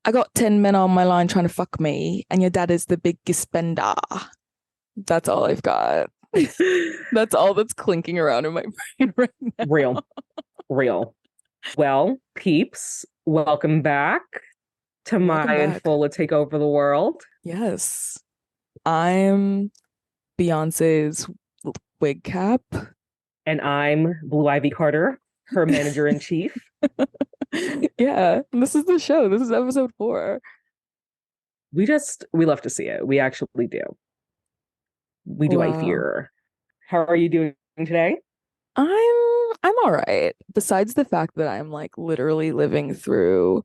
I got 10 men on my line trying to fuck me, and your dad is the biggest spender. That's all I've got. That's all that's clinking around in my brain right now. Real, real. Well, peeps, welcome back to Welcome Maya and back. Fola Take Over the World. Yes, I'm Beyonce's wig cap. And I'm Blue Ivy Carter, her manager in chief. Yeah, this is the show. This is episode 4. We love to see it. We actually do. We do, I Wow. fear. How are you doing today? I'm all right. Besides the fact that I'm like literally living through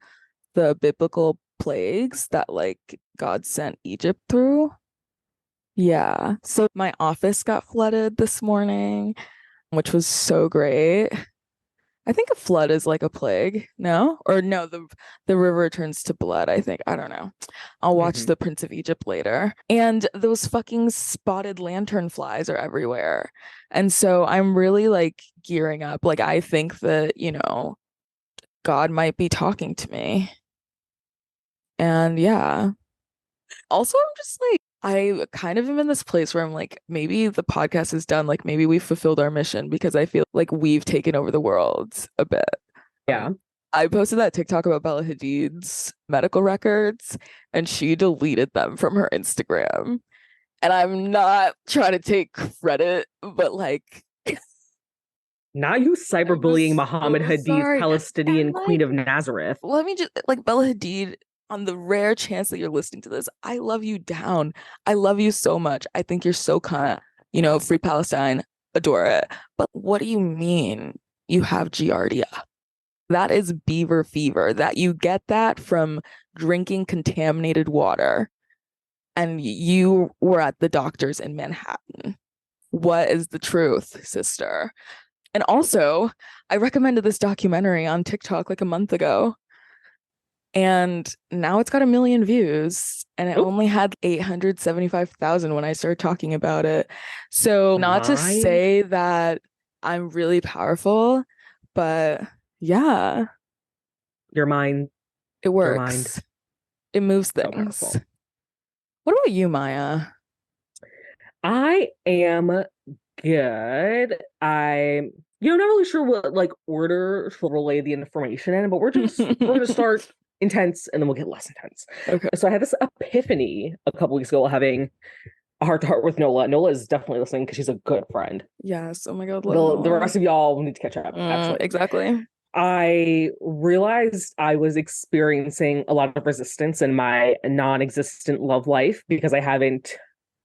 the biblical plagues that like God sent Egypt through. Yeah. So my office got flooded this morning, which was so great. I think a flood is like a plague. No? Or no, the river turns to blood, I think. I don't know. I'll watch Mhm. the Prince of Egypt later. And those fucking spotted lantern flies are everywhere. And so I'm really like gearing up. Like I think that, God might be talking to me. And yeah. Also, I'm just like, I kind of am in this place where I'm like, maybe the podcast is done. Like, maybe we've fulfilled our mission because I feel like we've taken over the world a bit. Yeah. I posted that TikTok about Bella Hadid's medical records and she deleted them from her Instagram. And I'm not trying to take credit, but like, Now you I cyberbullying was Muhammad so Hadith's sorry. And Palestinian Queen like, of Nazareth. let me just like Bella Hadid, on the rare chance that you're listening to this, I love you down. I love you so much. I think you're so kind of, free Palestine, adore it. But what do you mean you have Giardia? That is beaver fever. That you get that from drinking contaminated water. And you were at the doctor's in Manhattan. What is the truth, sister? And also, I recommended this documentary on TikTok like a month ago. And now it's got 1 million views, and it Oh only had 875,000 when I started talking about it. So, not to my, say that I'm really powerful, but yeah, your mind, it your mind, works. It moves so things. powerful. What about you, Maya? I am good. I'm not really sure what like order to relay the information in, but we're gonna start intense and then we'll get less intense. Okay. So I had this epiphany a couple weeks ago having a heart to heart with Nola. Nola is definitely listening because she's a good friend. Yes. Oh my God, love The Noah. rest of y'all need to catch up, actually. Exactly. I realized I was experiencing a lot of resistance in my non-existent love life because I haven't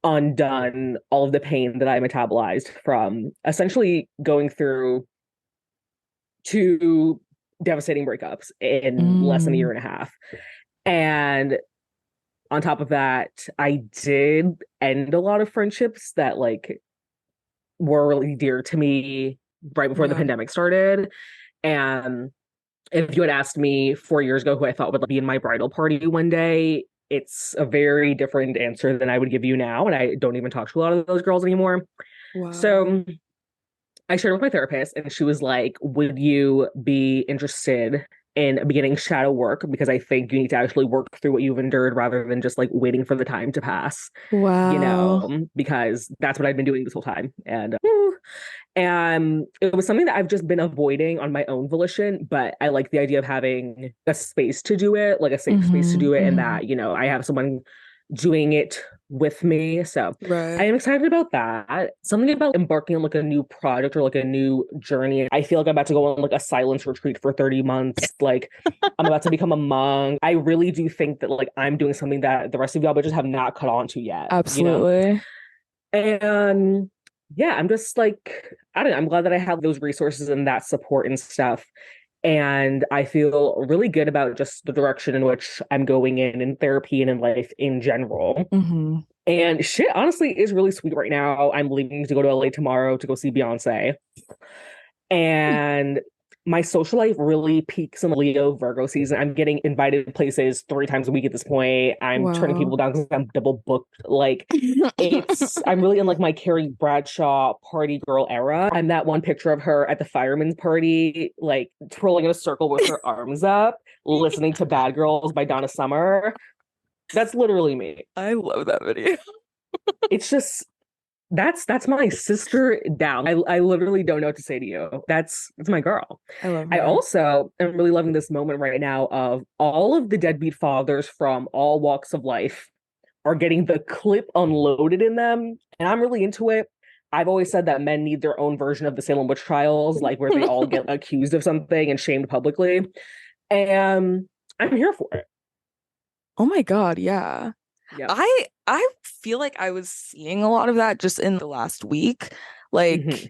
undone all of the pain that I metabolized from essentially going through 2 devastating breakups in less than a Mm, year and a half. And on top of that, I did end a lot of friendships that like were really dear to me right before the yeah. pandemic started. And if you had asked me 4 years ago who I thought would be in my bridal party one day, it's a very different answer than I would give you now. And I don't even talk to a lot of those girls anymore. Wow. So I shared with my therapist, and she was like, would you be interested in beginning shadow work? Because I think you need to actually work through what you've endured rather than just like waiting for the time to pass, Wow. because that's what I've been doing this whole time. And it was something that I've just been avoiding on my own volition, but I like the idea of having a space to do it, like a safe space to Hmm. do it, and Hmm. that, I have someone doing it with me. So I Right. am excited about that. Something about embarking on like a new project or like a new journey. I feel like I'm about to go on like a silence retreat for 30 months. Like I'm about to become a monk. I really do think that like I'm doing something that the rest of y'all but just have not caught on to yet. Absolutely. And yeah, I'm just like, I don't know. I'm glad that I have those resources and that support and stuff. And I feel really good about just the direction in which I'm going in therapy and in life in general. Hmm. And shit, honestly, is really sweet right now. I'm leaving to go to LA tomorrow to go see Beyonce. And my social life really peaks in Leo Virgo season. I'm getting invited places 3 times a week at this point. I'm turning people Wow. down because I'm double booked. Like I'm really in like my Carrie Bradshaw party girl era. I'm that one picture of her at the fireman's party, like twirling in a circle with her arms up, listening to Bad Girls by Donna Summer. That's literally me. I love that video. It's just that's my sister down. I literally don't know what to say to you. That's my girl. I love I her. also am really loving this moment right now of all of the deadbeat fathers from all walks of life are getting the clip unloaded in them, and I'm really into it. I've always said that men need their own version of the Salem witch trials, like where they all get accused of something and shamed publicly. And I'm here for it. Oh my God, yeah. Yeah. I feel like I was seeing a lot of that just in the last week. Like Hmm.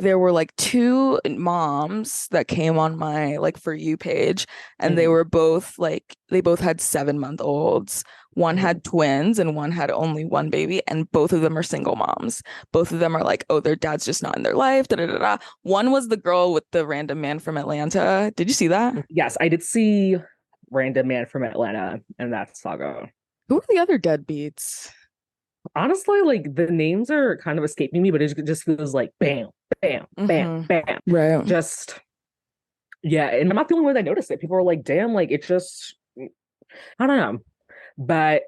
there were like two moms that came on my like For You page, and they Hmm. were both like they both had 7-month olds. One Hmm. had twins and one had only one baby, and both of them are single moms. Both of them are like, oh, their dad's just not in their life. Da, da, da, da. One was the girl with the random man from Atlanta. Did you see that? Yes, I did see Random Man from Atlanta and that saga. Who were the other deadbeats? Honestly, like the names are kind of escaping me, but it just feels like bam, bam, bam, Hmm. bam. Right. Just yeah, and I'm not the only one that noticed it. People are like, damn, like it's just I don't know. But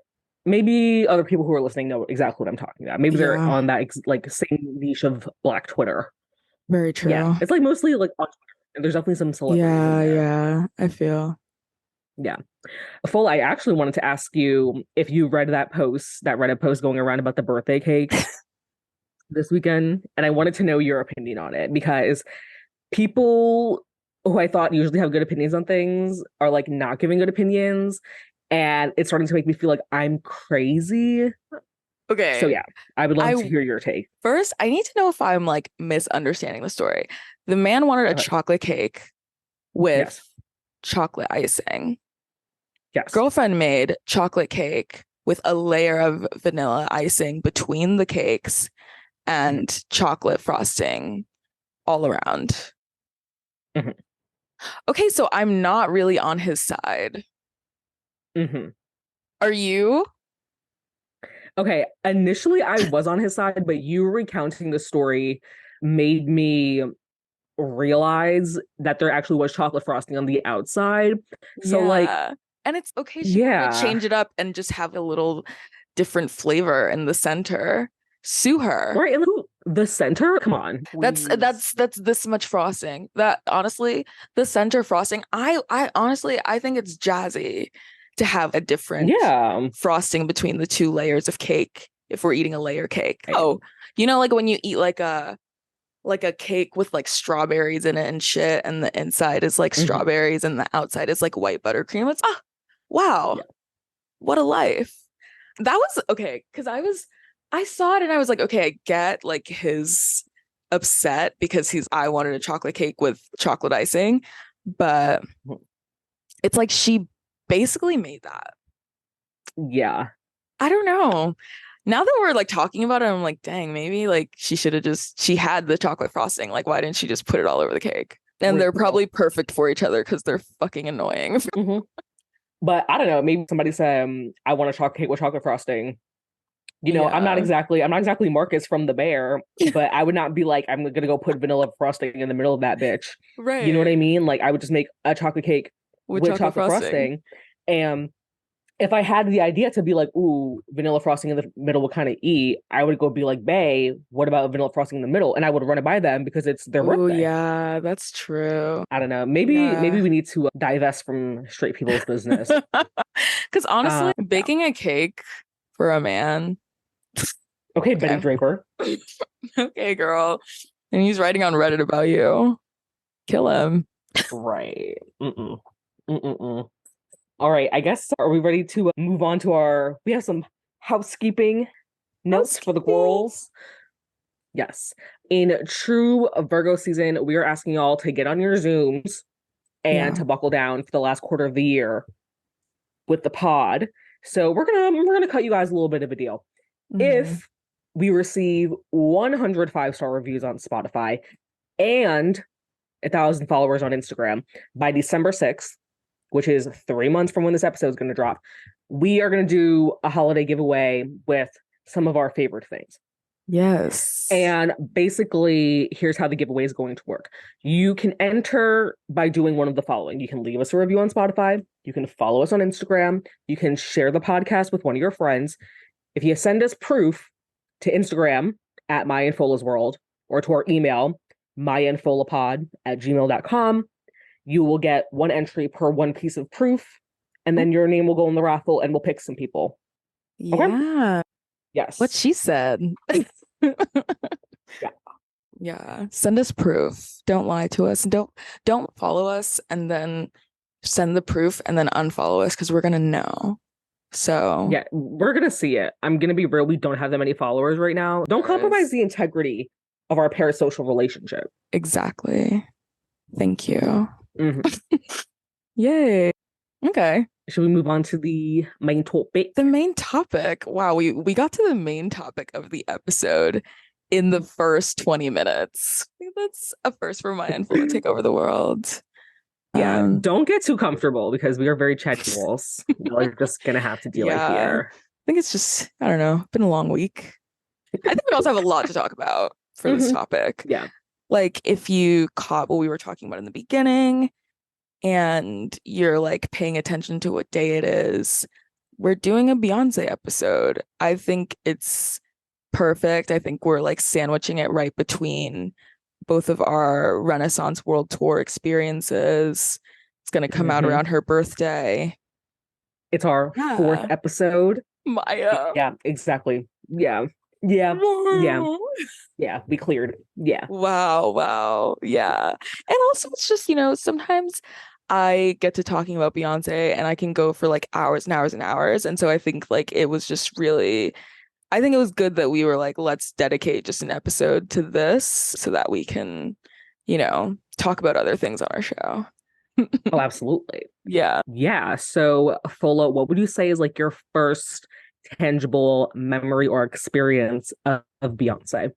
maybe other people who are listening know exactly what I'm talking about. Maybe they're Yeah, on that like same niche of Black Twitter. very Yeah. true. It's like mostly like on Twitter. And there's definitely some celebrities in Yeah, there. yeah, I feel. Yeah. Fola, I actually wanted to ask you if you read that post, that Reddit post going around about the birthday cake this weekend, and I wanted to know your opinion on it because people who I thought usually have good opinions on things are like not giving good opinions, and it's starting to make me feel like I'm crazy. So Okay. yeah, I would love I to hear your take. First, I need to know if I'm like misunderstanding the story. The man wanted a Okay. chocolate cake with Yes. chocolate icing. Yes. Girlfriend made chocolate cake with a layer of vanilla icing between the cakes Hmm. and chocolate frosting all around. Hmm. Okay, so I'm not really on his side. Hmm. Are you? Okay. Initially, I was on his side, but you recounting the story made me realize that there actually was chocolate frosting on the outside. So like, Yeah. And it's okay. She wanted to yeah. change it up and just have a little different flavor in the center. Sue her. Right in the center? Come on, please. That's this much frosting. That honestly, the center frosting, I honestly I think it's jazzy to have a different Yeah. frosting between the two layers of cake if we're eating a layer cake. Right. Oh, like when you eat like a cake with like strawberries in it and shit, and the inside is like Hmm. strawberries and the outside is like white buttercream. It's wow, Yeah. what a life. That was okay, because I saw it and I was like, okay, I get like his upset because I wanted a chocolate cake with chocolate icing, but it's like she basically made that. Yeah. I don't know. Now that we're like talking about it, I'm like, dang, maybe like she had the chocolate frosting. Like, why didn't she just put it all over the cake? And Wait, they're probably perfect for each other because they're fucking annoying. hmm. But I don't know. Maybe somebody said, "I want a chocolate cake with chocolate frosting." Yeah. I'm not exactly Marcus from The Bear, but I would not be like, I'm gonna go put vanilla frosting in the middle of that bitch. You know what Right. I mean? Like, I would just make a chocolate cake With with chocolate chocolate frosting. frosting, and if I had the idea to be like, ooh, vanilla frosting in the middle would kind of eat, I would go be like, Bay, what about vanilla frosting in the middle? And I would run it by them because it's their Oh birthday. yeah, that's true. I don't know. Maybe Yeah. we need to divest from straight people's business. Because honestly, Yeah. baking a cake for a man, Okay, Betty okay. Draper. Okay, girl. And he's writing on Reddit about you. Kill him. Right. Mm-mm. Mm-mm-mm. All right. I guess are we ready to move on to our? We have some housekeeping notes for the Housekeeping. girls. Yes. In true Virgo season, we are asking y'all to get on your Zooms and Yeah. to buckle down for the last quarter of the year with the pod. So we're gonna cut you guys a little bit of a deal. Mhm. If we receive 100 5-star reviews on Spotify and 1,000 followers on Instagram by December 6th, which is 3 months from when this episode is going to drop, we are going to do a holiday giveaway with some of our favorite things. Yes. And basically, here's how the giveaway is going to work. You can enter by doing one of the following. You can leave us a review on Spotify. You can follow us on Instagram. You can share the podcast with one of your friends. If you send us proof to Instagram at mayaandfolapod or to our email, mayaandfolapod@gmail.com, you will get one entry per one piece of proof. And then your name will go in the raffle and we'll pick some people. Okay? Yeah. Yes. What she said. Yeah. Yeah. Send us proof. Don't lie to us. Don't follow us and then send the proof and then unfollow us because we're gonna know. So Yeah, we're gonna see it. I'm gonna be real. We don't have that many followers right now. Don't compromise the integrity of our parasocial relationship. Exactly. Thank you. Mm-hmm. Yay. Okay. Should we move on to the main topic? The main topic. Wow, we got to the main topic of the episode in the first 20 minutes. I think that's a first for Maya and Fola take over the world. Yeah, don't get too comfortable because we are very chatfuls. You're just gonna have to deal with here. I think it's just, I don't know, been a long week. I think we also have a lot to talk about for this topic. Yeah. Like if you caught what we were talking about in the beginning and you're like paying attention to what day it is, we're doing a Beyonce episode. I think it's perfect. I think we're like sandwiching it right between both of our Renaissance World Tour experiences. It's going to come out around her birthday. It's our fourth episode. Maya. Yeah, exactly. Yeah. We cleared. Yeah. Wow. Yeah. And also it's just, sometimes I get to talking about Beyonce and I can go for like hours and hours and hours. And so I think like it was just really, I think it was good that we were like, let's dedicate just an episode to this so that we can, talk about other things on our show. Oh, absolutely. Yeah. Yeah. So, Fola, what would you say is like your first tangible memory or experience of Beyonce?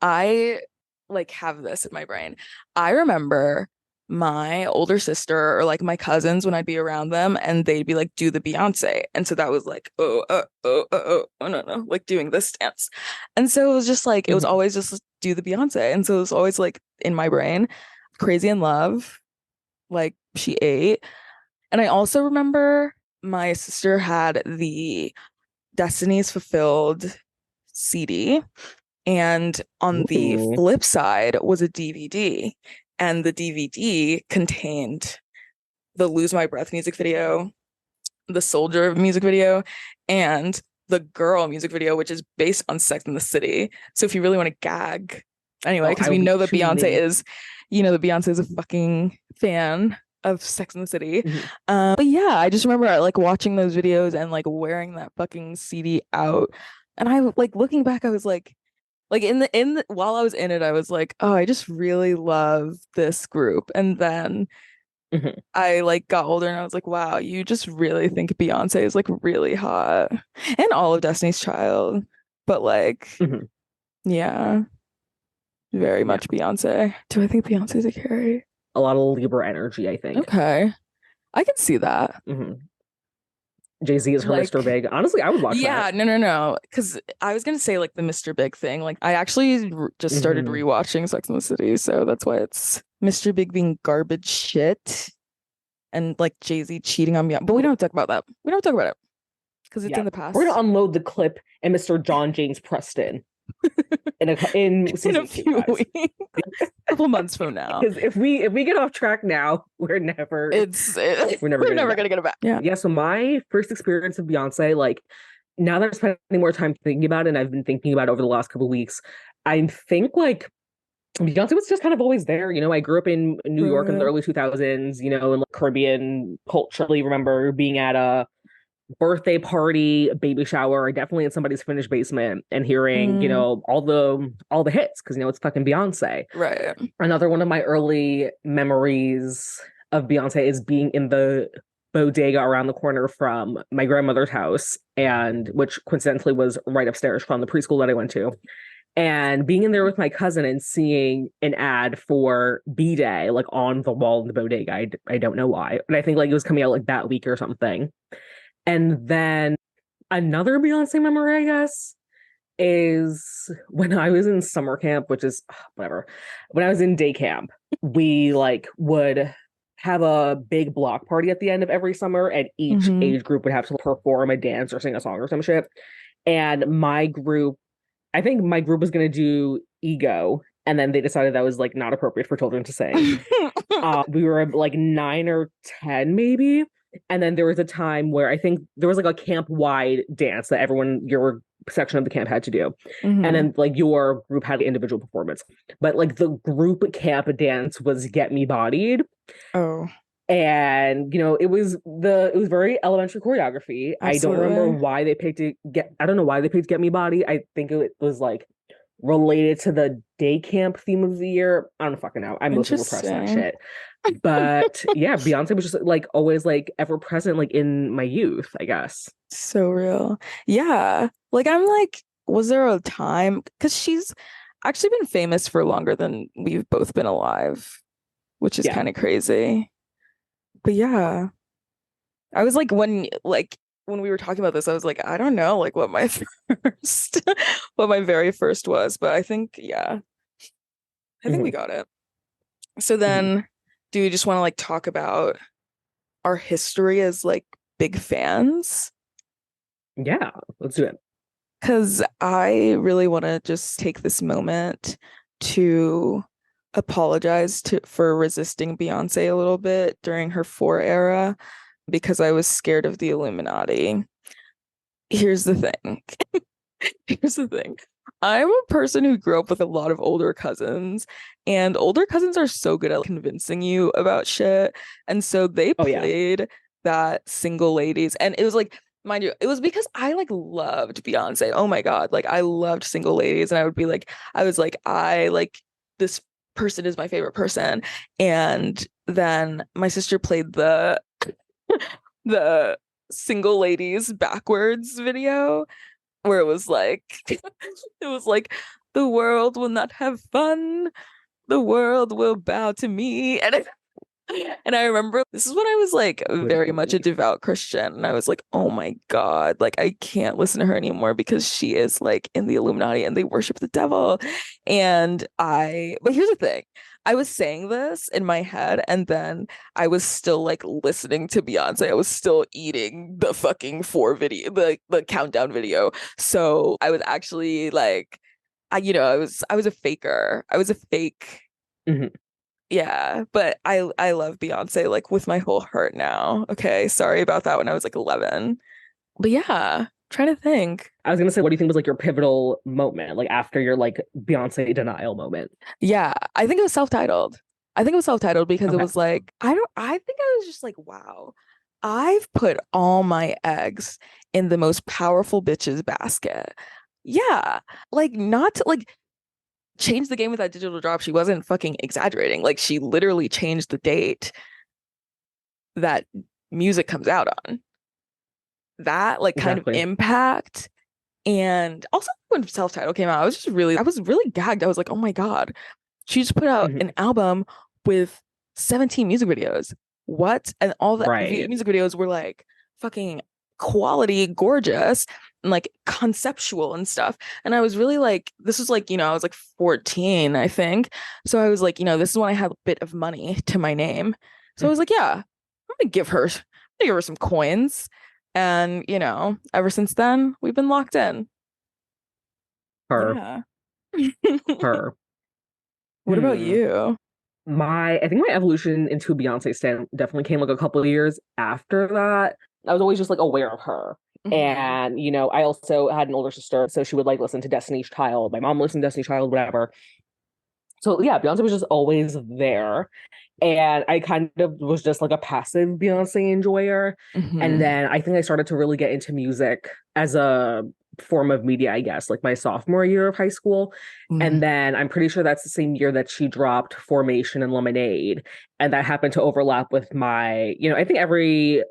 I like have this in my brain. I remember my older sister or like my cousins when I'd be around them and they'd be like, do the Beyonce. And so that was like, oh, no, like doing this dance. And so it was just like, it was always just do the Beyonce. And so it was always like in my brain, Crazy in Love, like she ate. And I also remember my sister had the Destiny's Fulfilled CD. And on the flip side was a DVD. And the DVD contained the Lose My Breath music video, the Soldier music video, and the Girl music video, which is based on Sex and the City. So if you really want to gag, anyway, because we know that Beyonce is, that Beyonce is a fucking fan of Sex and the City. But yeah, I just remember like watching those videos and like wearing that fucking CD out. And I like looking back, I was like in the while I was in it, I was like, oh, I just really love this group. And then I like got older and I was like, wow, you just really think Beyonce is like really hot. And all of Destiny's Child. But like, yeah, very much Beyonce. Do I think Beyonce's a Carrie? A lot of Libra energy, I think. Okay. I can see that. Jay-Z is her like, Mr. Big. Honestly, I would watch that. Yeah, no. Because I was going to say like the Mr. Big thing. Like I actually just started rewatching Sex and the City. So that's why it's Mr. Big being garbage shit and like Jay-Z cheating on me. But we don't talk about that. We don't talk about it because it's in the past. We're going to unload the clip and Mr. John James Preston in season a few weeks. A couple months from now. Because if we get off track now, we're never gonna get it back. Yeah. So my first experience of Beyonce, like now that I'm spending more time thinking about it, and I've been thinking about it over the last couple of weeks, I think like Beyonce was just kind of always there. I grew up in New York in the early 2000s. And like Caribbean culture. I remember being at a birthday party, a baby shower, definitely in somebody's finished basement and hearing, all the hits because it's fucking Beyonce. Right. Another one of my early memories of Beyonce is being in the bodega around the corner from my grandmother's house, and which coincidentally was right upstairs from the preschool that I went to. And being in there with my cousin and seeing an ad for bday like on the wall in the bodega, I don't know why, but I think like it was coming out like that week or something. And then another Beyonce memory, I guess, is when I was in summer camp, which is whatever. When I was in day camp, we like would have a big block party at the end of every summer, and each Hmm. age group would have to perform a dance or sing a song or some shit. And my group, I think my group was gonna do Ego, and then they decided that was like not appropriate for children to sing. We were like 9 or 10 maybe. And then there was a time where I think there was like a camp wide dance that everyone, your section of the camp had to do. And Hmm. then like your group had individual performance. But like the group camp dance was Get Me Bodied. Oh, And it was very elementary choreography. I don't remember absolutely. why they picked it get I don't know why they picked Get Me Body. I think it was like related to the day camp theme of the year. I don't fucking know. I mostly repressed that Interesting. shit. But yeah, Beyonce was just like always like ever present like in my youth, I guess. So real. Yeah. Like I'm like, was there a time? Because she's actually been famous for longer than we've both been alive, which is Yeah. kind of crazy. But yeah, I was like when we were talking about this, I was like, I don't know like what my first what my very first was, but I think yeah, I think we Hmm. got it. So Hmm. then do you just want to like talk about our history as like big fans? Yeah, let's do it. Because I really want to just take this moment to apologize for resisting Beyonce a little bit during her four era because I was scared of the Illuminati. Here's the thing. Here's the thing. I'm a person who grew up with a lot of older cousins, and older cousins are so good at convincing you about shit. And so they Oh yeah. played that single ladies, and it was like, mind you, it was because I like loved Beyonce. Oh my God. Like I loved single ladies, and I would be like, I was like, I like this person is my favorite person. And then my sister played the single ladies backwards video where it was like it was like the world will not have fun, the world will bow to me. And I remember this is when I was like very much a Literally. devout Christian, and I was like, oh my God, like I can't listen to her anymore because she is like in the Illuminati and they worship the devil. But here's the thing. I was saying this in my head, and then I was still like listening to Beyonce. I was still eating the fucking four video, the countdown video. So I was actually like, I was a faker. I was a fake. Hmm. Yeah, but I love Beyonce like with my whole heart now. Okay, sorry about that when I was like 11. But yeah, trying to think. I was gonna say, what do you think was like your pivotal moment, like after your like Beyonce denial moment? Yeah, I think it was self-titled. I think it was self-titled because it Okay. was like I think I was just like, wow, I've put all my eggs in the most powerful bitches basket. Yeah, like not to like change the game with that digital drop. She wasn't fucking exaggerating. Like she literally changed the date that music comes out on. That like kind of Exactly. impact. And also when self-titled came out, I was really gagged. I was like, oh my God, she just put out Hmm. an album with 17 music videos. What? And all the Right. music videos were like fucking quality, gorgeous, and like conceptual and stuff. And I was really like, this was like, I was like 14, I think. So I was like, this is when I had a bit of money to my name. So I was like, yeah, I'm gonna give her some coins. And, ever since then, we've been locked in. Her. Yeah. Her. What about Hmm. you? I think my evolution into Beyonce stan definitely came like a couple of years after that. I was always just like aware of her. Hmm. And, I also had an older sister, so she would like listen to Destiny's Child. My mom listened to Destiny's Child, whatever. So yeah, Beyonce was just always there. And I kind of was just like a passive Beyonce enjoyer. And Hmm. then I think I started to really get into music as a form of media, I guess, like my sophomore year of high school. And Hmm. then I'm pretty sure that's the same year that she dropped Formation and Lemonade. And that happened to overlap with my, I think every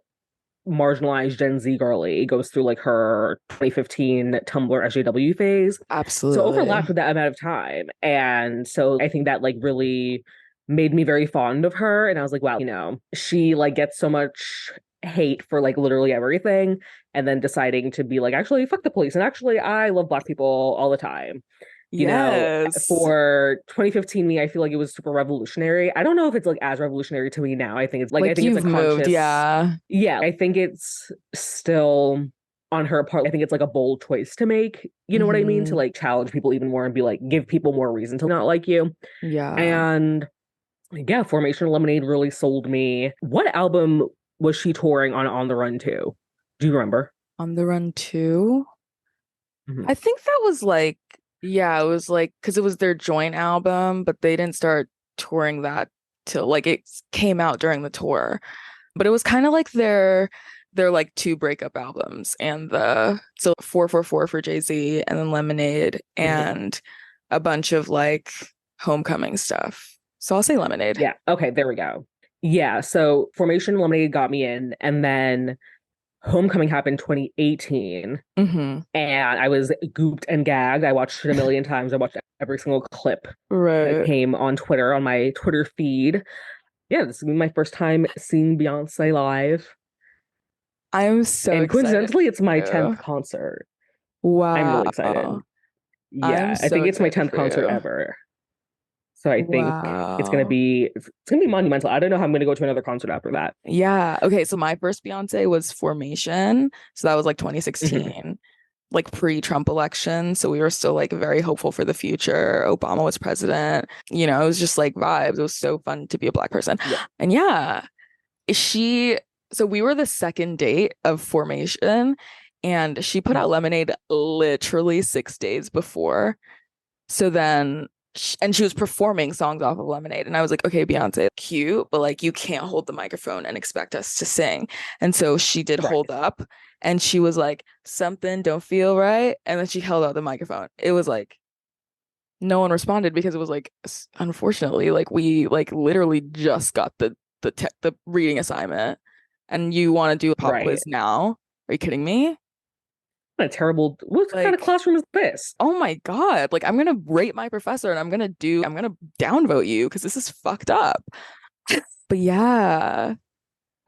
marginalized Gen Z girly goes through like her 2015 Tumblr SJW phase. So overlapped Absolutely. with that amount of time. And so I think that like really made me very fond of her. And I was like, wow, she like gets so much hate for like literally everything. And then deciding to be like, actually, fuck the police. And actually, I love Black people all the time. Yes. For 2015 me, I feel like it was super revolutionary. I don't know if it's like as revolutionary to me now. I Like think it's a you've moved, conscious, yeah. yeah, I think it's still on her part. I think it's like a bold choice to make, you know what I mean? To Hmm. like challenge people even more and be like, give people more reason to not like you. Yeah. And yeah, Formation Lemonade really sold me. What album was she touring on the Run to? Do you remember? On the Run too. Mhm. I think that was like, yeah, it was like because it was their joint album, but they didn't start touring that till like it came out during the tour. But it was kind of like their like two breakup albums and the so 444 for Jay-Z and then Lemonade Mhm. and a bunch of like homecoming stuff. So I'll say Lemonade. Yeah. Okay, there we go. Yeah. So Formation Lemonade got me in, and then Homecoming happened 2018, Hmm. and I was gooped and gagged. I watched it a million times. I watched every single clip that Right. came on Twitter, on my Twitter feed. Yeah, this is gonna be my first time seeing Beyonce live. I'm so And excited coincidentally, it's for my 10th you. concert. I'm really excited. Wow. I'm Yeah, I so think it's my excited 10th for concert you. ever. So I think Wow. it's gonna be monumental. I don't know how I'm gonna go to another concert after that. Yeah. Okay. So my first Beyonce was Formation. So that was like Mhm. 2016, like pre-Trump election. So we were still like very hopeful for the future. Obama was president. It was just like vibes. It was so fun to be a Black person. Yeah. And yeah, she, so we were the second date of Formation, and she put out Lemonade literally 6 days before. So then, and she was performing songs off of Lemonade. And I was like, okay, Beyonce, cute, but like you can't hold the microphone and expect us to sing. And so she did Right. hold up and she was like, something don't feel right. And then she held out the microphone. It was like, no one responded because it was like, unfortunately, like we like literally just got the reading assignment and you want to do a pop Right. quiz now? Are you kidding me? What a terrible, what kind of Like, classroom is this? oh my God. Like I'm gonna rate my professor and I'm gonna downvote you because this is fucked up. But yeah,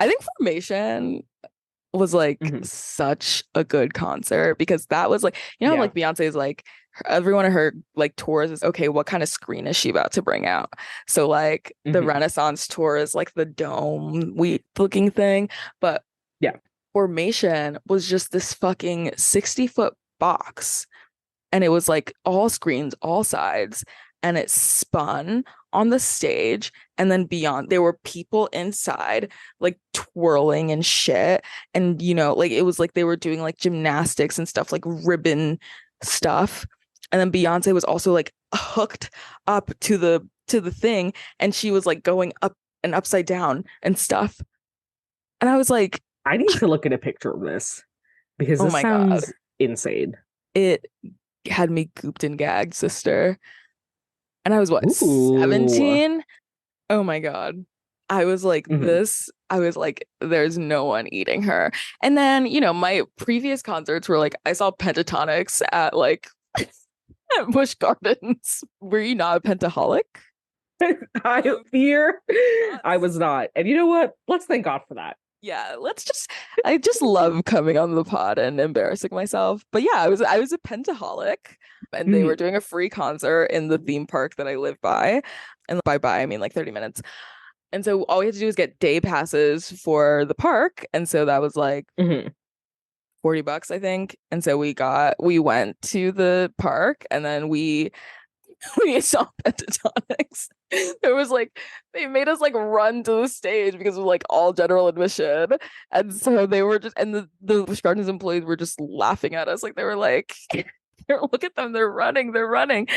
I think Formation was like Mhm. such a good concert because that was like, Yeah. like Beyonce's like every one of her like tours is okay, what kind of screen is she about to bring out? So like the Mhm. Renaissance tour is like the dome we looking thing, but Yeah. Formation was just this fucking 60-foot box and it was like all screens, all sides, and it spun on the stage. And then beyond, there were people inside, like twirling and shit. And, like it was like they were doing like gymnastics and stuff, like ribbon stuff. And then Beyonce was also like hooked up to the thing, and she was like going up and upside down and stuff. And I was like, I need to look at a picture of this because oh this my God, sounds insane. it had me gooped and gagged, sister. And I was what, Ooh. 17? Oh my God. Mhm. I was like, there's no one eating her. And then, my previous concerts were like, I saw Pentatonics at like at Busch Gardens. Were you not a pentaholic? I fear I Nuts. was not. And you know what? Let's thank God for that. Yeah, I just love coming on the pod and embarrassing myself. But yeah, I was a pentaholic and they were Mhm. doing a free concert in the theme park that I live by. And by I mean like 30 minutes. And so all we had to do was get day passes for the park. And so that was like Mhm. $40, I think. And so we went to the park and then we saw pentatonics. There was like they made us like run to the stage because of like all general admission. And so they were just and the Busch Gardens employees were just laughing at us. Like they were like look at them, they're running, they're running.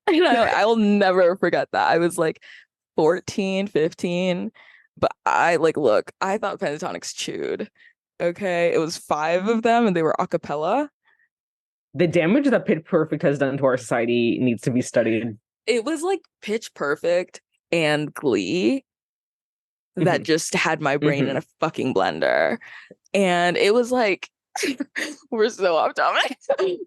And I'll never forget that. I was like 14, 15. But I like, look, I thought Pentatonics chewed. Okay. It was five of them and they were a cappella. The damage that Pitch Perfect has done to our society needs to be studied. It was like Pitch Perfect and Glee. that just had my brain in Hmm. a fucking blender. And it was like, we're so off topic.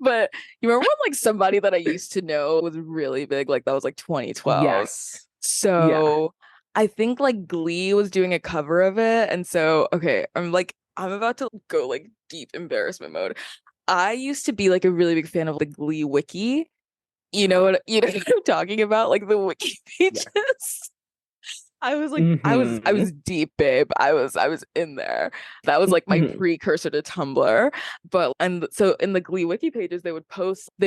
But you remember when like somebody that I used to know was really big? Like that was like 2012. Yes. Yeah. So I think like Glee was doing a cover of it. And so, okay, I'm about to go like deep embarrassment mode. I used to be like a really big fan of the Glee wiki. You know what I'm talking about? Like the wiki Yeah. pages. I was like, I Hmm. was deep, babe. I was in there. That was like my Hmm. precursor to Tumblr. But and so in the Glee wiki pages, they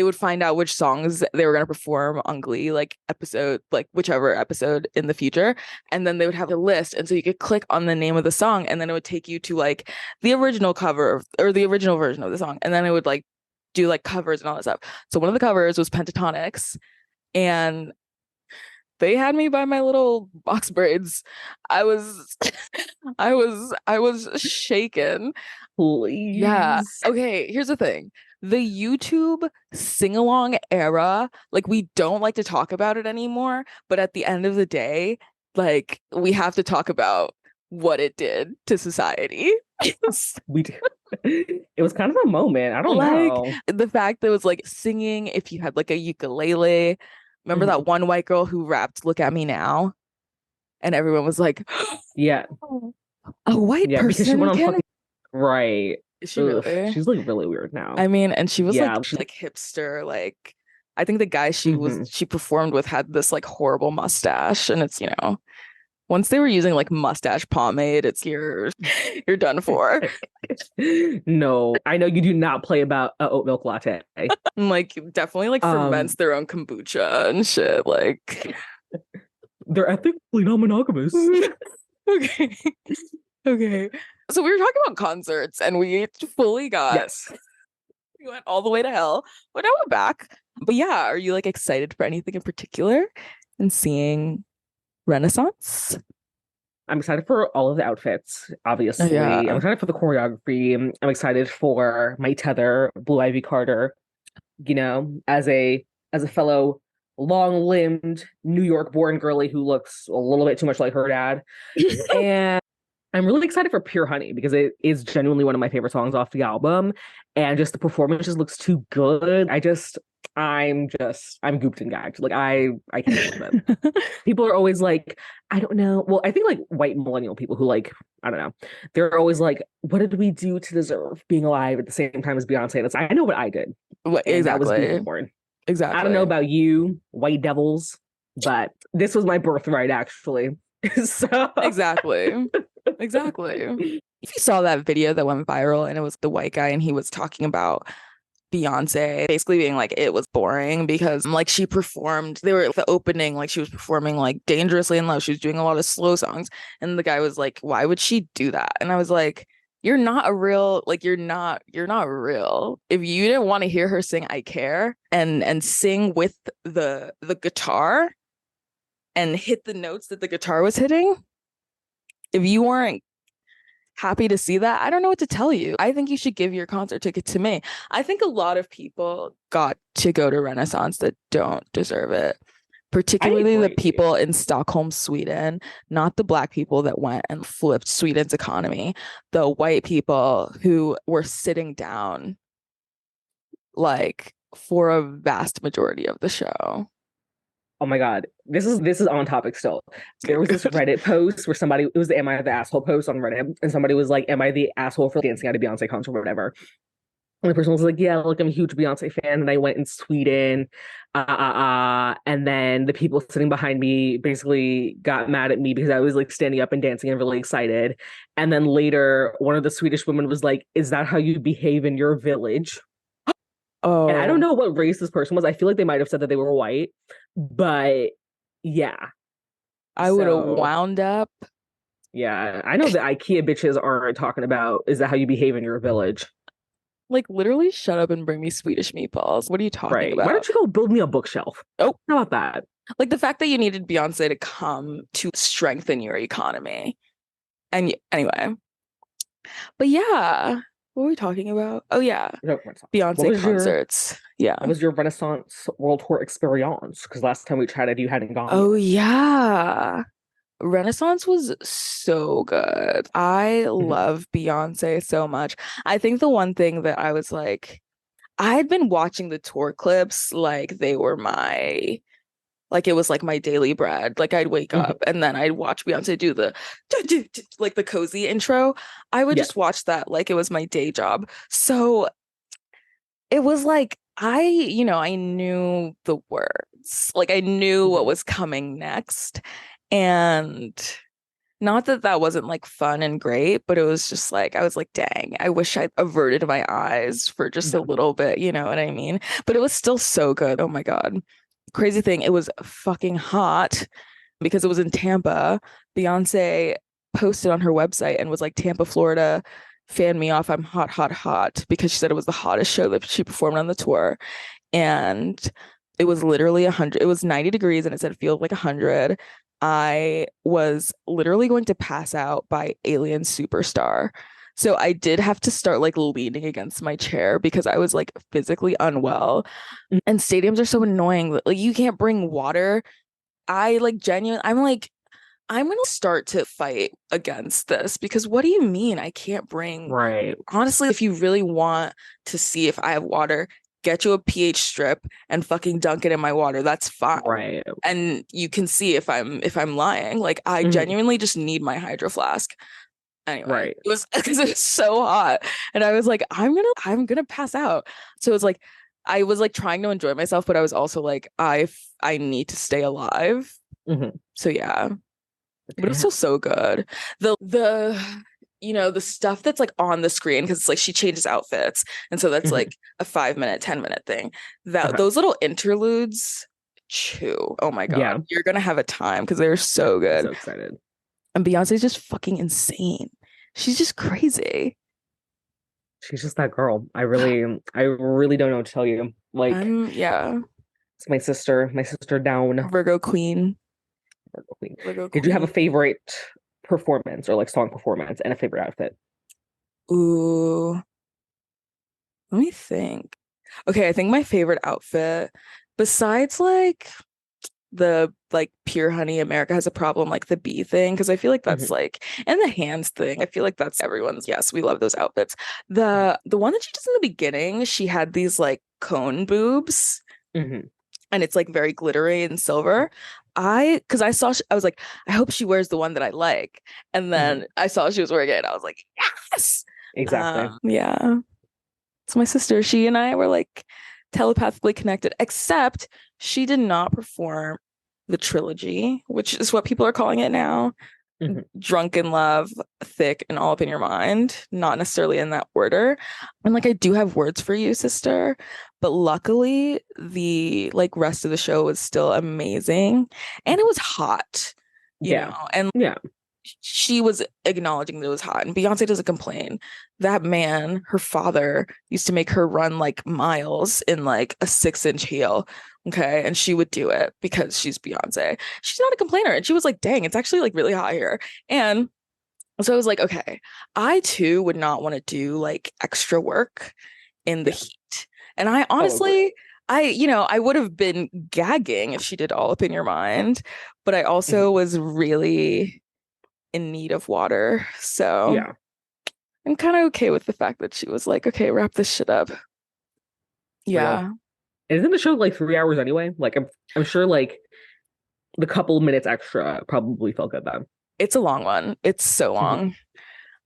would find out which songs they were gonna perform on Glee, like episode, like whichever episode in the future. And then they would have a list. And so you could click on the name of the song, and then it would take you to like the original cover or the original version of the song. And then it would like do like covers and all that stuff. So one of the covers was Pentatonics. And they had me by my little box braids. I was I was shaken. Yeah. Please. Okay, here's the thing. The YouTube sing-along era, like we don't like to talk about it anymore, but at the end of the day, like we have to talk about what it did to society. We did. It was kind of a moment. I don't Like know. the fact that it was like singing if you had like a ukulele. Remember Mhm. that one white girl who rapped "Look at Me Now"? And everyone was like, Yeah. a white Yeah, because she person went on can. fucking right. Is she Ugh, really? she's like really weird now. I mean, and she was Yeah. like hipster, like I think the guy Hmm. she performed with had this like horrible mustache, and it's once they were using like mustache pomade, it's you're done for. No, I know you do not play about a oat milk latte. And like definitely like ferments Um, their own kombucha and shit. Like they're ethically non-monogamous. okay. Okay. So we were talking about concerts and Yes. we went all the way to hell. But now we're back. But yeah, are you like excited for anything in particular and seeing Renaissance? I'm excited for all of the outfits, Oh, obviously. I'm yeah. excited for the choreography. I'm excited for my tether, Blue Ivy Carter, as a fellow long-limbed New York-born girly who looks a little bit too much like her dad. And I'm really excited for Pure Honey because it is genuinely one of my favorite songs off the album. And just the performance just looks too good. I'm gooped and gagged. Like I can't believe it. People are always like, I don't know. Well, I think like white millennial people who like, I don't know, they're always like, what did we do to deserve being alive at the same time as Beyonce? And it's I know what I did, and that was being Exactly. born. I don't know Exactly. about you, white devils, but this was my birthright actually. So Exactly. Exactly. If you saw that video that went viral and it was the white guy and he was talking about Beyonce basically being like it was boring because like she performed they were the opening like she was performing like Dangerously in Love, she was doing a lot of slow songs, and the guy was like, why would she do that? And I was like, you're not a real like you're not real. If you didn't want to hear her sing I Care and sing with the guitar and hit the notes that the guitar was hitting, if you weren't happy to see that, I don't know what to tell you. I think you should give your concert ticket to me. I think a lot of people got to go to Renaissance that don't deserve it, I particularly the agree. people in Stockholm, Sweden, not the black people that went and flipped Sweden's economy, the white people who were sitting down like for a vast majority of the show. Oh my God. This is on topic still. There was this Reddit post where somebody it was the Am I the Asshole post on Reddit, and somebody was like, Am I the asshole for dancing at a Beyonce concert or whatever? And the person was like, Yeah, like I'm a huge Beyonce fan, and I went in Sweden. And then the people sitting behind me basically got mad at me because I was like standing up and dancing and really excited. And then later, one of the Swedish women was like, Is that how you behave in your village? And I don't Oh, know what race this person was. I feel like they might have said that they were white, but yeah. I would have So wound up yeah, I know the IKEA bitches aren't talking about is that how you behave in your village? like literally shut up and bring me Swedish meatballs. What are you talking Right. Why about? don't you go build me a bookshelf? Oh, How about that? like the fact that you needed Beyonce to come to strengthen your economy. And anyway, but yeah, what were we talking about? Oh yeah, No, What Beyonce was your concerts. Yeah. what was your Renaissance World Tour experience? Because last time we chatted, you hadn't gone Oh yet. yeah. Renaissance was so good. I Mhm. love Beyonce so much. I think the one thing that I was like, I had been watching the tour clips like they were my like it was like my daily bread. Like I'd wake Mhm. up and then I'd watch Beyonce do the like the cozy intro. I would Yeah. just watch that like it was my day job. So it was like I knew the words. Like I knew what Mhm. was coming next. And not that that wasn't like fun and great, but it was just like I was like, dang, I wish I averted my eyes for just a Yeah. little bit, you know what I mean? But it was still so good. Oh my God. Crazy thing, it was fucking hot because it was in Tampa. Beyonce posted on her website and was like, Tampa, Florida, fan me off. I'm hot, hot, hot because she said it was the hottest show that she performed on the tour. And it was literally 100, it was 90 degrees and it said feel like 100. I was literally going to pass out by Alien Superstar. So I did have to start like leaning against my chair because I was like physically unwell. Mhm. And stadiums are so annoying. Like you can't bring water. I like genuine. I'm like, I'm gonna start to fight against this because what do you mean I can't bring? Right. Honestly, if you really want to see if I have water, get you a pH strip and fucking dunk it in my water. That's fine. Right. And you can see if I'm lying. Like I Mhm. genuinely just need my hydro flask. Anyway, Right. it was because it was so hot. And I was like, I'm gonna pass out. So it was like I was like trying to enjoy myself, but I was also like, I need to stay alive. Mhm. So yeah, but it was Damn. still so good. The stuff that's like on the screen because it's like she changes outfits, and so that's Mhm. like a 5 minute, 10 minute thing. That Okay. those little interludes, chew. Oh my God, Yeah. you're gonna have a time because they're so good. So excited. And Beyonce's just fucking insane. She's just crazy. She's just that girl. I really don't know what to tell you. Like, Yeah, it's my sister down. Virgo Queen, Queen. Virgo Did you have a Queen. favorite performance or like song performance and a favorite outfit? Ooh, let me think. Okay, I think my favorite outfit, besides like the like pure honey America has a problem like the bee thing because I feel like that's Mhm. like and the hands thing I feel like that's everyone's yes we love those outfits. The one that she does in the beginning, she had these like cone boobs Mhm. and it's like very glittery and silver. I because I saw I was like I hope she wears the one that I like, and Mhm. then I saw she was wearing it and I was like yes. Exactly. Yeah, it's my sister. She and I were like telepathically connected, except she did not perform the trilogy, which is what people are calling it now. Mhm. Drunk in Love, Thick, and All Up in Your Mind. Not necessarily in that order. And like I do have words for you, sister. But luckily, the like rest of the show was still amazing. And it was hot, Yeah. and Yeah. she was acknowledging that it was hot, and Beyonce doesn't complain. That man, her father, used to make her run like miles in like a 6 inch heel. Okay. And she would do it because she's Beyonce. She's not a complainer. And she was like, dang, it's actually like really hot here. And so I was like, okay, I too would not want to do like extra work in the Yeah. heat. And I Oh, agree. honestly, I would have been gagging if she did All Up in Your Mind, but I Mhm. also was really in need of water. So Yeah. I'm kind of okay with the fact that she was like, okay, wrap this shit up. Real. Yeah. And isn't the show like 3 hours anyway? Like I'm sure like the couple minutes extra probably felt good then. It's a long one. It's so Mhm. long.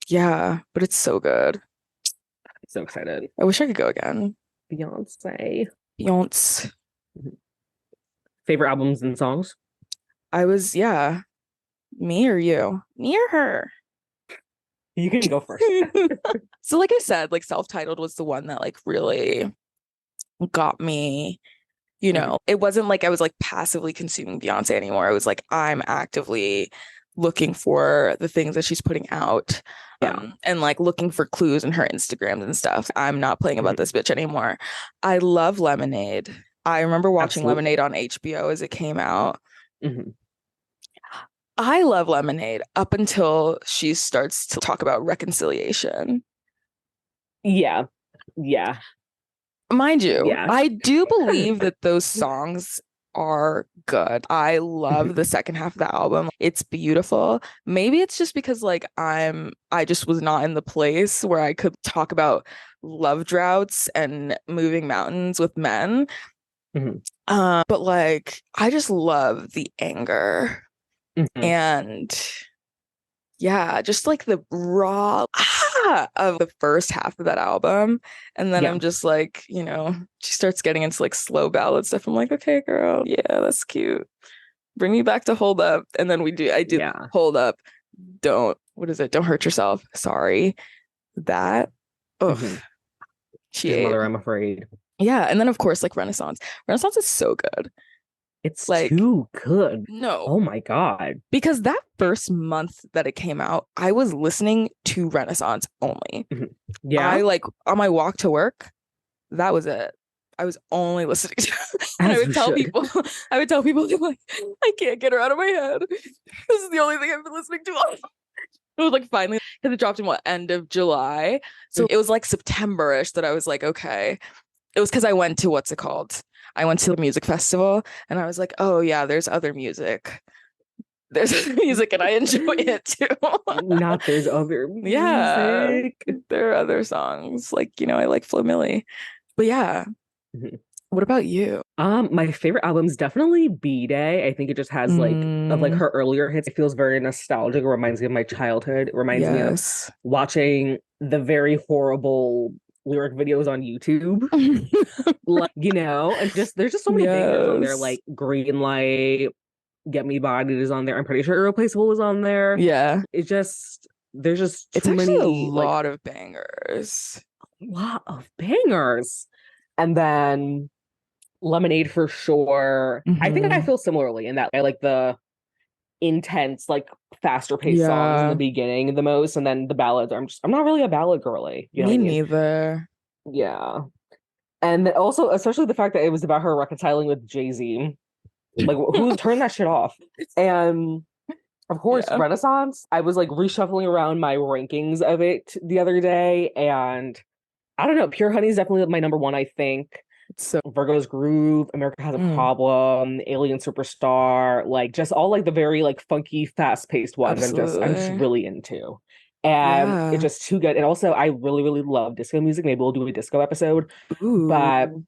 Yeah, but it's so good. So excited. I wish I could go again. Beyonce. Beyonce. Mhm. Favorite albums and songs? Yeah, me or you? Me or her? You can go first. So like I said, like self-titled was the one that like really got me. Mhm. It wasn't like I was like passively consuming Beyonce anymore. I was like, I'm actively looking for the things that she's putting out, Yeah. and like looking for clues in her Instagrams and stuff. I'm not playing about Mhm. this bitch anymore. I love Lemonade. I remember watching Lemonade Absolutely. on HBO as it came out. Mhm. I love Lemonade up until she starts to talk about reconciliation. Yeah. Yeah. Mind you, Yeah. I do believe that those songs are good. I love the second half of the album. It's beautiful. Maybe it's just because like I just was not in the place where I could talk about love droughts and moving mountains with men. Mhm. But like I just love the anger Mhm. and yeah, just like the raw of the first half of that album. And then Yeah. I'm just like, she starts getting into like slow ballad stuff. I'm like, okay, girl, yeah, that's cute. Bring me back to Hold Up. And then I did Yeah. Hold Up. What is it? Don't hurt yourself. Sorry. That, ugh, Hmm. she She's ate. mother, I'm afraid. Yeah. And then, of course, like Renaissance. Renaissance is so good. It's Like, too good. no, Oh my God. because that first month that it came out, I was listening to Renaissance only. Mhm. Yeah, I like on my walk to work, that was it. I was only listening to and as you should. I would tell people like, I can't get her out of my head. This is the only thing I've been listening to. It was like finally because it dropped in what end of July. So it was like September-ish that I was like, okay. It was because I went to what's it called? I went to the music festival and I was like, oh yeah, there's other music. There's other music and I enjoy it too. Not there's other Yeah, music. there are other songs like, I like Flo Milli. But yeah, Mhm. what about you? My favorite album's definitely B-Day. I think it just has like of like Mm, her earlier hits. It feels very nostalgic. It reminds me of my childhood. It reminds me of yes. watching the very horrible lyric videos on YouTube. Like, and just there's just so many bangers on there, Yes. like Green Light, Get Me Bodied is on there. I'm pretty sure Irreplaceable is on there. Yeah. It just there's just It's too actually a many like lot of bangers. lot of bangers. And then Lemonade for sure. I think I Hmm. feel similarly in that I like the intense, like faster paced songs in the Yeah, beginning the most, and then the ballads. I'm not really a ballad girly. You know what me I mean? neither. Yeah. And then also, especially the fact that it was about her reconciling with Jay-Z. Like, who's turned that shit off? And of course, Yeah. Renaissance. I was like reshuffling around my rankings of it the other day, and I don't know. Pure Honey is definitely my number one, I think. So, Virgo's Groove, America Has a mm, Problem, Alien Superstar, like just all like the very like funky, fast-paced ones. I'm just absolutely. really into. And it's Yeah. just too good. And also I really, really love disco music. Maybe we'll do a disco episode. But Ooh.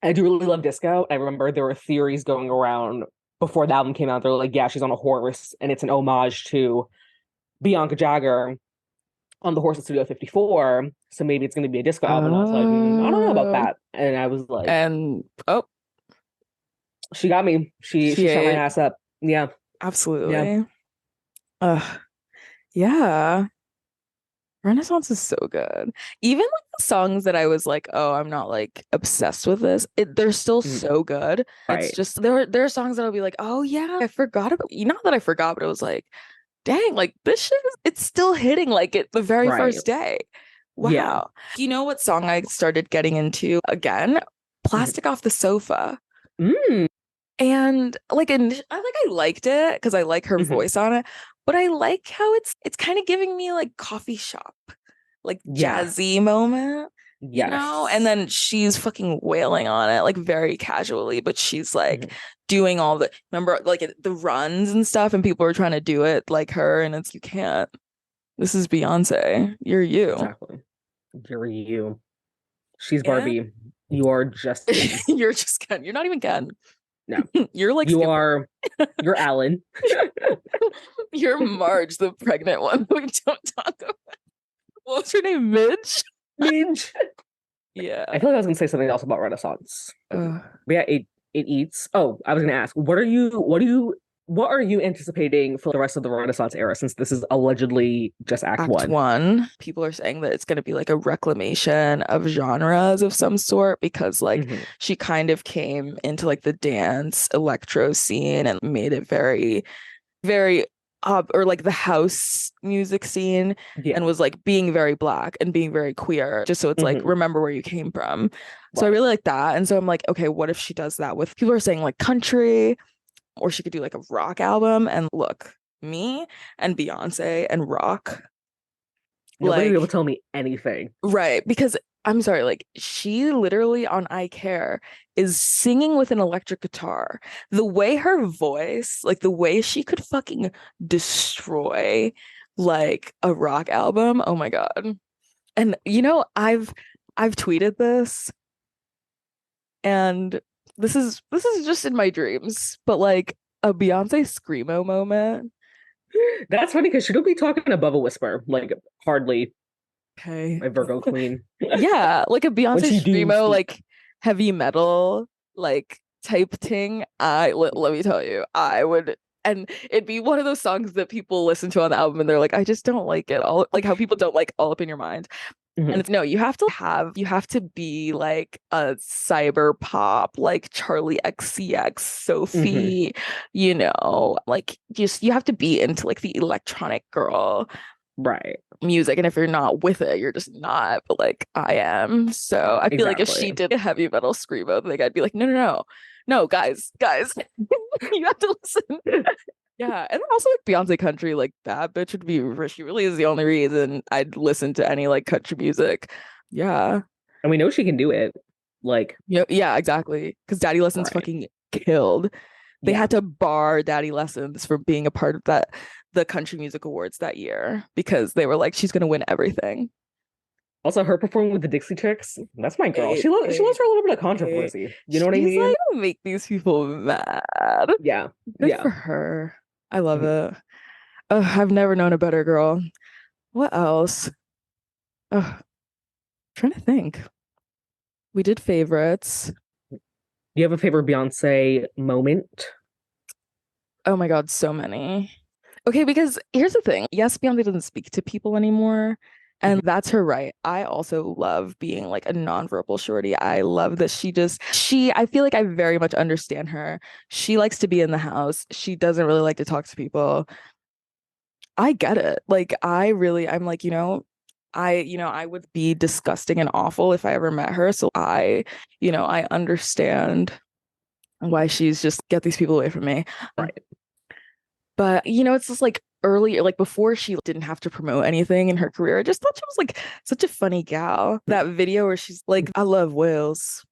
I do really love disco. I remember there were theories going around before the album came out. They're like, yeah, she's on a horse, and it's an homage to Bianca Jagger on the horse at Studio 54. So maybe it's going to be a disco album. And I was like, I don't know about Oh. that. And I was like, And oh, she got me. She she shut my ate. ass up. Yeah, yeah. Absolutely. Yeah. Renaissance is so good. Even like the songs that I was like, oh, I'm not like obsessed with this. They're still Mm, so good. It's right. just there are songs that I'll be like, oh yeah, I forgot about. Not that I forgot, but it was like, dang, like this shit is it's still hitting like it the very Right. first day. Yeah. Wow. You know what song I started getting into again? Mhm. Plastic Off the Sofa. Mm, And I liked it because I like her mhm. voice on it, but I like how it's kind of giving me like coffee shop, like jazzy Yes. moment, And Yes. then she's fucking wailing on it like very casually, but she's like Mhm. doing all the remember like the runs and stuff, and people are trying to do it like her, and it's you can't. This is Beyonce. You're you. Exactly. You're you. She's Yeah. Barbie. You are just Ken. You're just Ken. You're not even Ken. No. You're like You Skipper. are you're Alan. You're Marge, the pregnant one. We don't talk about. What was her name? Midge? Midge. I Yeah. feel like I was gonna say something else about Renaissance. Uh, But yeah, it eats. Oh, I was gonna ask, what are you anticipating for the rest of the Renaissance era since this is allegedly just Act Act One? one. People are saying that it's going to be like a reclamation of genres of some sort because like Hmm. she kind of came into like the dance electro scene and made it very, very or like the house music scene and Yeah. was like being very black and being very queer just so it's like Hmm. remember where you came from. So I Right. really like that. And so I'm like, okay, what if she does that with people are saying like country or she could do like a rock album and look, me and Beyonce and rock Nobody will be able like to tell me anything. right because I'm sorry, like she literally on I Care is singing with an electric guitar. The way her voice, like the way she could fucking destroy like a rock album. Oh my God. And I've tweeted this and this is just in my dreams, but like a Beyonce screamo moment. That's funny because she don't be talking above a whisper, like hardly Okay. my Virgo queen. Yeah, like a When Beyonce she do screamo, speak. like heavy metal, like type thing. Let me tell you, I would, and it'd be one of those songs that people listen to on the album and they're like, I just don't like it. All like how people don't like All Up in Your Mind. And Mhm. it's no, you have to be like a cyber pop, like Charlie XCX, Mhm. Sophie, like just you have to be into like the electronic girl Right. music. And if you're not with it, you're just not. But like I am. So I feel like if she Exactly. did a heavy metal screamo thing, I'd be like, no, no, no. No, guys, you have to listen. Yeah. And then also like Beyonce country, like that bitch would be she really is the only reason I'd listen to any like country music. Yeah. And we know she can do it. Like, Yeah, exactly. Because Daddy Lessons right. fucking killed. They Yeah. had to bar Daddy Lessons from being a part of the Country Music Awards that year because they were like, she's gonna win everything. Also, her performing with the Dixie Chicks, that's my girl. Hey, She loves hey, her a little bit of hey. controversy. You know what I She's mean? like, make these people mad. Yeah. Good Yeah. for her. I love Mhm. it. I've never known a better girl. What else? Trying to think. We did favorites. Do you have a favorite Beyonce moment? Oh my God, so many. Okay, because here's the thing. Yes, Beyonce doesn't speak to people anymore, and Mhm. that's her right. I also love being like a nonverbal shorty. I love that I feel like I very much understand her. She likes to be in the house. She doesn't really like to talk to people. I get it. Like I'm like, I would be disgusting and awful if I ever met her. So I understand why she's just get these people away from me. Right. But it's just like early, like before she didn't have to promote anything in her career. I just thought she was like such a funny gal. That video where she's like, I love whales.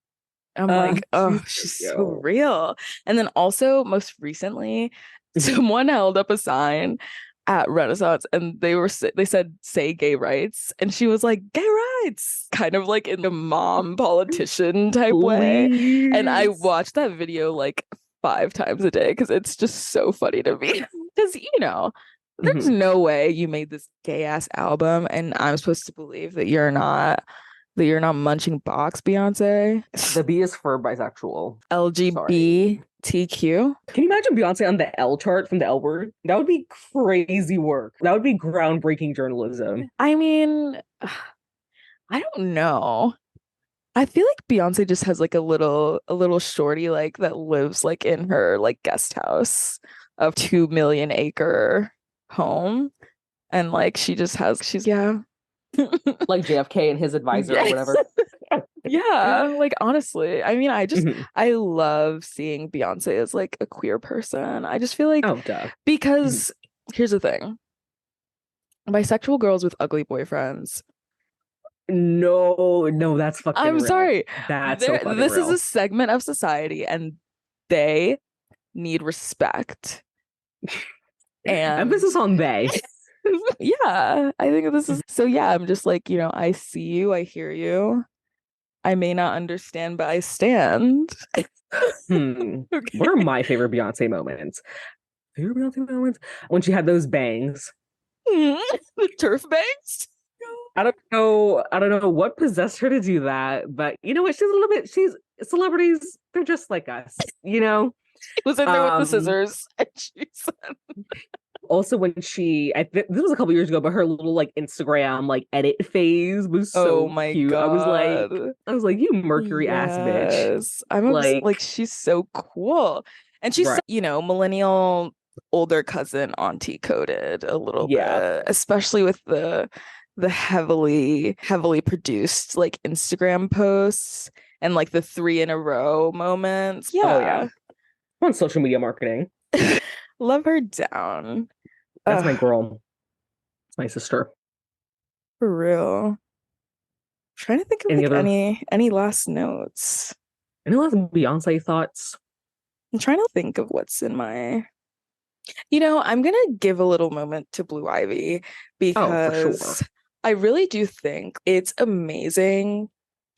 I'm like, oh, She's so she's so cute. real. And then also, most recently, Mhm. someone held up a sign at Renaissance and they said say gay rights. And she was like, gay rights, kind of like in the mom politician type way. And I Please. watched that video like 5 times a day because it's just so funny to me. Because, there's Mhm. no way you made this gay ass album and I'm supposed to believe that you're not munching box, Beyonce. The B is for bisexual. Sorry. LGBTQ. Can you imagine Beyonce on the L chart from the L word? That would be crazy work. That would be groundbreaking journalism. I mean, I don't know. I feel like Beyonce just has like a little shorty like that lives like in her like guest house of 2 million acre home. And like she's yeah. Like JFK and his advisor or Yeah. whatever. Yeah, like honestly, I mean, Mhm. I love seeing Beyonce as like a queer person. I just feel like Oh, duh. Mhm. because here's the thing, bisexual girls with ugly boyfriends. No, no, that's fucking I'm real. sorry, That's so fucking this is a real. segment of society, and they need respect. And Emphasis on they. yeah, I think this is so. Yeah, I'm just like I see you, I hear you. I may not understand, but I stand. Hmm. What are Okay. my favorite Beyonce moments? Favorite Beyonce moments? When she had those bangs. The turf bangs. I don't know what possessed her to do that, but you know what? She's celebrities, they're just like us, you know? He was in there with the Um, scissors, and she said, Also when this was a couple years ago, but her little like Instagram like edit phase was "Oh so my cute. God, I was like, you Mercury ass bitch. yes, like Like, she's so cool." And she's so, right. millennial older cousin auntie coded a little Yeah. bit, especially with the heavily produced like Instagram posts and like the three in a row moments. Oh yeah. Yeah. On social media marketing. Love her down. That's my Ugh, girl. It's my sister. for real. Trying to think of Any like other any last notes. any last Beyonce thoughts? I'm trying to think of what's in my. I'm gonna give a little moment to Blue Ivy Oh, for sure. because I really do think it's amazing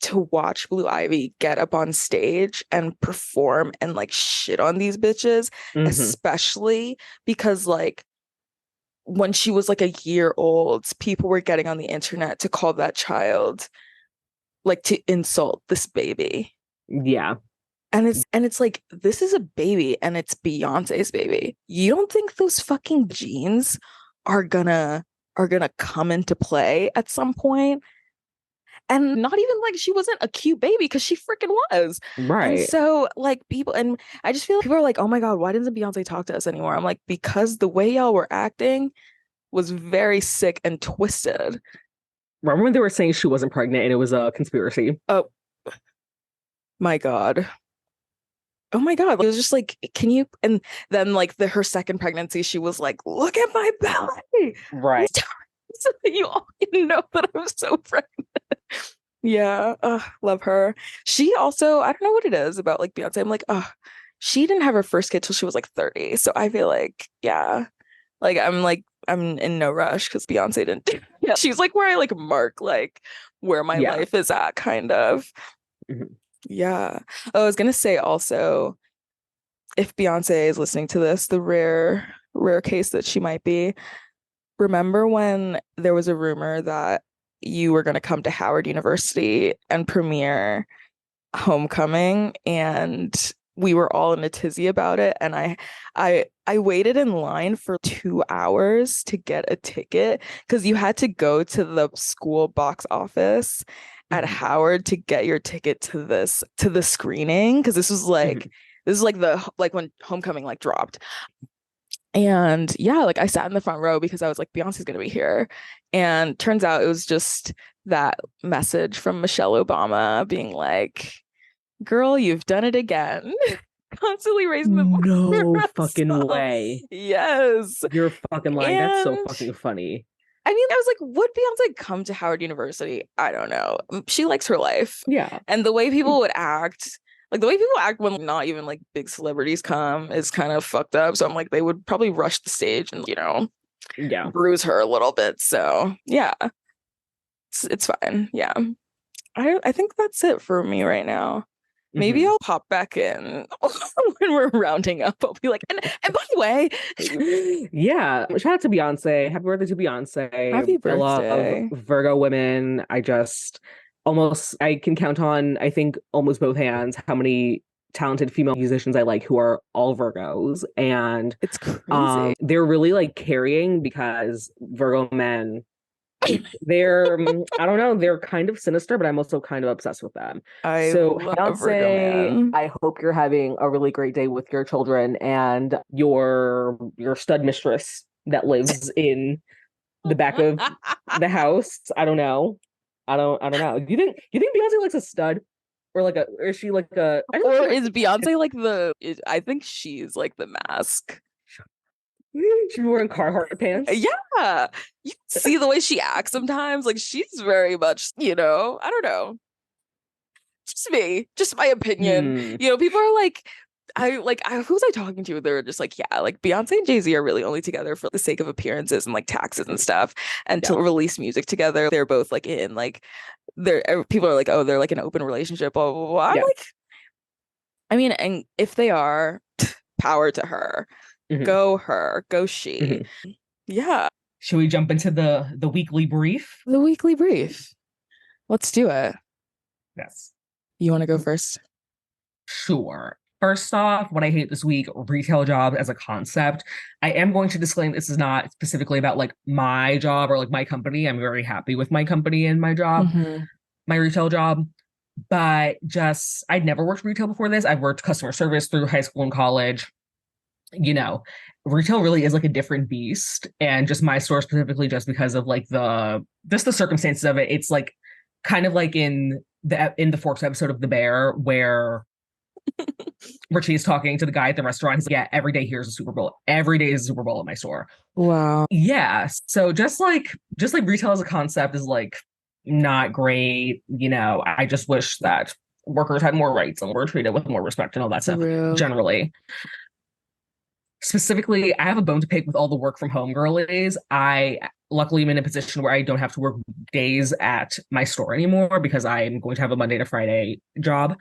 to watch Blue Ivy get up on stage and perform and like shit on these bitches, Hmm. especially because like when she was like a year old, people were getting on the internet to call that child like to insult this baby. Yeah. And it's like this is a baby and it's Beyonce's baby. You don't think those fucking genes are gonna come into play at some point? And not even like she wasn't a cute baby because she freaking was. And Right. so like people and I just feel like people are like, "Oh my God, why doesn't Beyonce talk to us anymore?" I'm like, "Because the way y'all were acting was very sick and twisted." Remember when they were saying she wasn't pregnant and it was a conspiracy? Oh my God. Oh my God. It was just like, can you? And then like her second pregnancy, she was like, look at my belly. Right. So that you all can know that I'm so pregnant. Yeah. Love her. She also, I don't know what it is about like Beyonce. I'm like, she didn't have her first kid till she was like 30. So I feel like I'm in no rush because Beyonce didn't. Yeah. She's like where I like mark like where my Yeah. life is at, kind of. Mhm. Yeah. Oh, I was gonna say also, if Beyonce is listening to this, the rare case that she might be, remember when there was a rumor that you were going to come to Howard University and premiere Homecoming, and we were all in a tizzy about it, and I waited in line for 2 hours to get a ticket because you had to go to the school box office at Mhm. Howard to get your ticket to the screening because Mhm. this is like the like when Homecoming like dropped. And yeah, like I sat in the front row because I was like, Beyonce's gonna be here. And turns out it was just that message from Michelle Obama being like, girl, you've done it again. Constantly raising the bar No for us fucking all. way. Yes. You're fucking lying. That's so And fucking funny. I mean, I was like, would Beyonce come to Howard University? I don't know. She likes her life. Yeah. And the way people would act, like the way people act when not even like big celebrities come is kind of fucked up. So I'm like, they would probably rush the stage and, Yeah. bruise her a little bit. So yeah, it's fine. Yeah. I think that's it for me right now. Maybe Hmm. I'll pop back in when we're rounding up. I'll be like, and by the way, Yeah. Shout out to Beyonce. Happy birthday to Beyonce. happy I love birthday. Virgo women. I can count on, I think, almost both hands how many talented female musicians I like who are all Virgos. And It's crazy. they're really like carrying because Virgo men, I don't know, they're kind of sinister, but I'm also kind of obsessed with them. I So, love Virgo Beyonce, man. I hope you're having a really great day with your children and your stud mistress that lives in the back of the house. I don't know. I don't know. Do you think Beyonce likes a stud? Or is she like a I don't think Or she likes is Beyonce like I think she's like the mask. she's wearing Carhartt pants. Yeah. You can see the way she acts sometimes. Like she's very much, I don't know. Just me, just my opinion. Hmm. People are like, who was I talking to? They're just like, yeah, like Beyonce and Jay-Z are really only together for the sake of appearances and like taxes and stuff, and Yeah. to release music together. They're both like in like people are like, oh, they're like an open relationship, blah blah blah. I'm Yeah. like, I mean, and if they are, power to her. Hmm. Go her, go she. Hmm. Yeah. Should we jump into the weekly brief? The weekly brief. Let's do it. Yes. You want to go first? Sure. First off, what I hate this week, retail jobs as a concept. I am going to disclaim this is not specifically about like my job or like my company. I'm very happy with my company and my job, Mm-hmm. my retail job. But just, I'd never worked retail before this. I've worked customer service through high school and college. You know, retail really is like a different beast. And just my store specifically, just because of like the circumstances of it, it's like kind of like in the fourth episode of The Bear where Richie's talking to the guy at the restaurant. He's like, yeah, every day here's a Super Bowl. Every day is a Super Bowl at my store. Wow. Yeah. So just like retail as a concept is like not great. I just wish that workers had more rights and were treated with more respect and all that For stuff real. generally. Specifically, I have a bone to pick with all the work from home girlies. I luckily am in a position where I don't have to work days at my store anymore because I'm going to have a Monday to Friday job.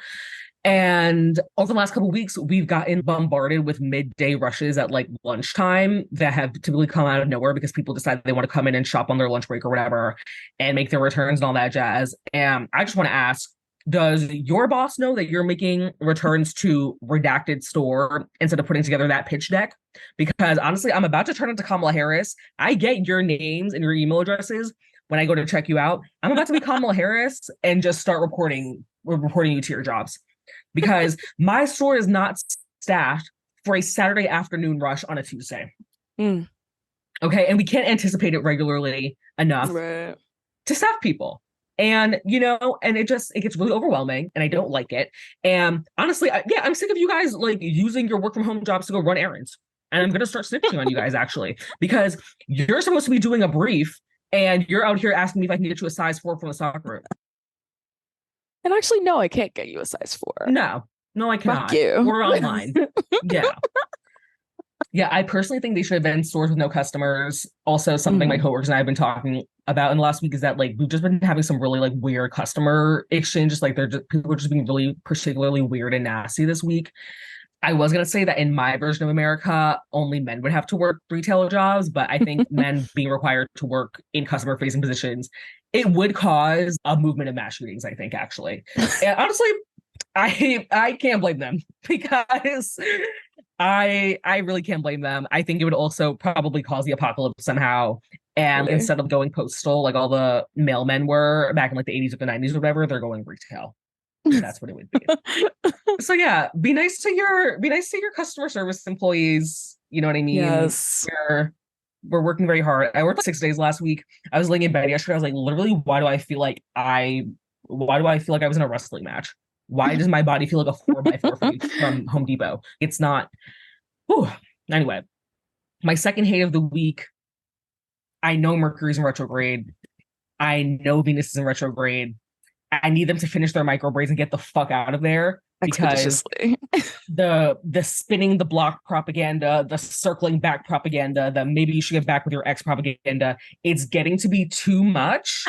And over the last couple of weeks, we've gotten bombarded with midday rushes at like lunchtime that have typically come out of nowhere because people decide they want to come in and shop on their lunch break or whatever and make their returns and all that jazz. And I just want to ask, does your boss know that you're making returns to redacted store instead of putting together that pitch deck? Because honestly, I'm about to turn into Kamala Harris. I get your names and your email addresses when I go to check you out. I'm about to be Kamala Harris and just start reporting you to your jobs because my store is not staffed for a Saturday afternoon rush on a Tuesday. Mm, Okay. And we can't anticipate it regularly enough right. to staff people. And and it gets really overwhelming and I don't like it. And honestly, yeah, I'm sick of you guys like using your work from home jobs to go run errands. And I'm gonna start snitching on you guys actually, because you're supposed to be doing a brief and you're out here asking me if I can get you a size 4 from the stock room. And actually, no, I can't get you a size 4. No, no, I Fuck cannot. you. We're online. Yeah. Yeah, I personally think they should have been stores with no customers. Also, something my Mm, coworkers and I have been talking about in the last week is that like we've just been having some really like weird customer exchanges. Like people are just being really particularly weird and nasty this week. I was gonna say that in my version of America, only men would have to work retail jobs, but I think men being required to work in customer facing positions, it would cause a movement of mass shootings, I think, actually. And honestly, I can't blame them because I really can't blame them. I think it would also probably cause the apocalypse somehow. And really. instead of going postal like all the mailmen were back in like the 80s or the 90s or whatever, they're going retail. That's what it would be. So yeah, be nice to your customer service employees. You know what I mean? Yes. We're working very hard. I worked 6 days last week. I was laying in bed yesterday. I was like, literally, why do I feel like I was in a wrestling match? Why does my body feel like a 4x4 from Home Depot? It's not. Whew. Anyway, my second hate of the week. I know Mercury's in retrograde. I know Venus is in retrograde. I need them to finish their micro braids and get the fuck out of there because Expeditiously. the spinning the block propaganda, the circling back propaganda, the maybe you should get back with your ex propaganda, it's getting to be too much.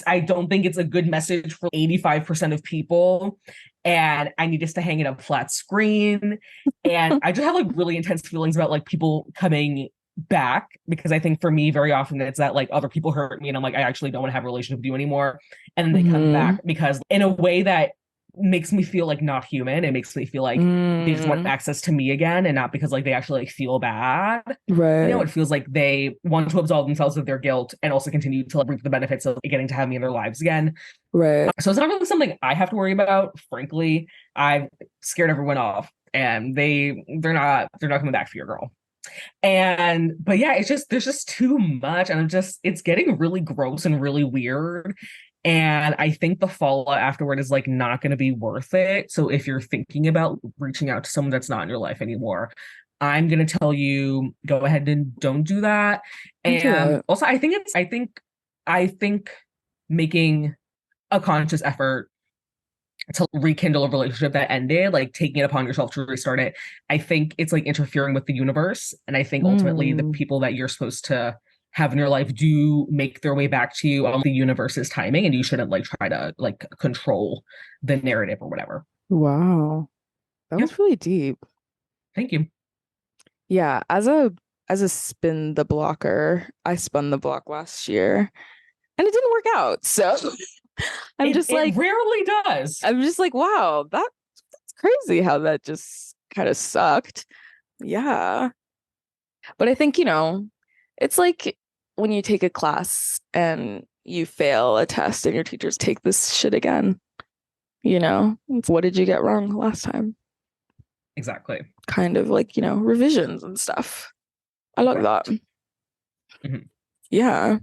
I don't think it's a good message for 85% of people. And I need us to hang it up flat screen. And I just have like really intense feelings about like people coming back because I think for me, very often it's that like other people hurt me and I'm like, I actually don't want to have a relationship with you anymore. And then they come Hmm. back because in a way that makes me feel like not human. It makes me feel like they just want Mm, access to me again and not because like they actually like feel bad. right. It feels like they want to absolve themselves of their guilt and also continue to like, reap the benefits of getting to have me in their lives again. Right. So it's not really something I have to worry about. Frankly, I've scared everyone off, and they're not coming back for your girl. And but yeah, it's just there's just too much, and it's getting really gross and really weird. And I think the fallout afterward is like not going to be worth it. So if you're thinking about reaching out to someone that's not in your life anymore, I'm going to tell you go ahead and don't do that. Don't do And that. also, I think making a conscious effort to rekindle a relationship that ended, like taking it upon yourself to restart it, I think it's like interfering with the universe. And I think ultimately the Mm, people that you're supposed to have in your life do make their way back to you on the universe's timing, and you shouldn't like try to like control the narrative or whatever. wow. That Yeah, was really deep. thank you. Yeah, as a spin the blocker, I spun the block last year and it didn't work out. So I'm It just it like rarely does. I'm just like, wow, that's crazy how that just kind of sucked. Yeah. But I think, it's like when you take a class and you fail a test and your teachers take this shit again, It's what did you get wrong last time? Exactly. Kind of like, revisions and stuff. I like that. Right. Mhm. Yeah.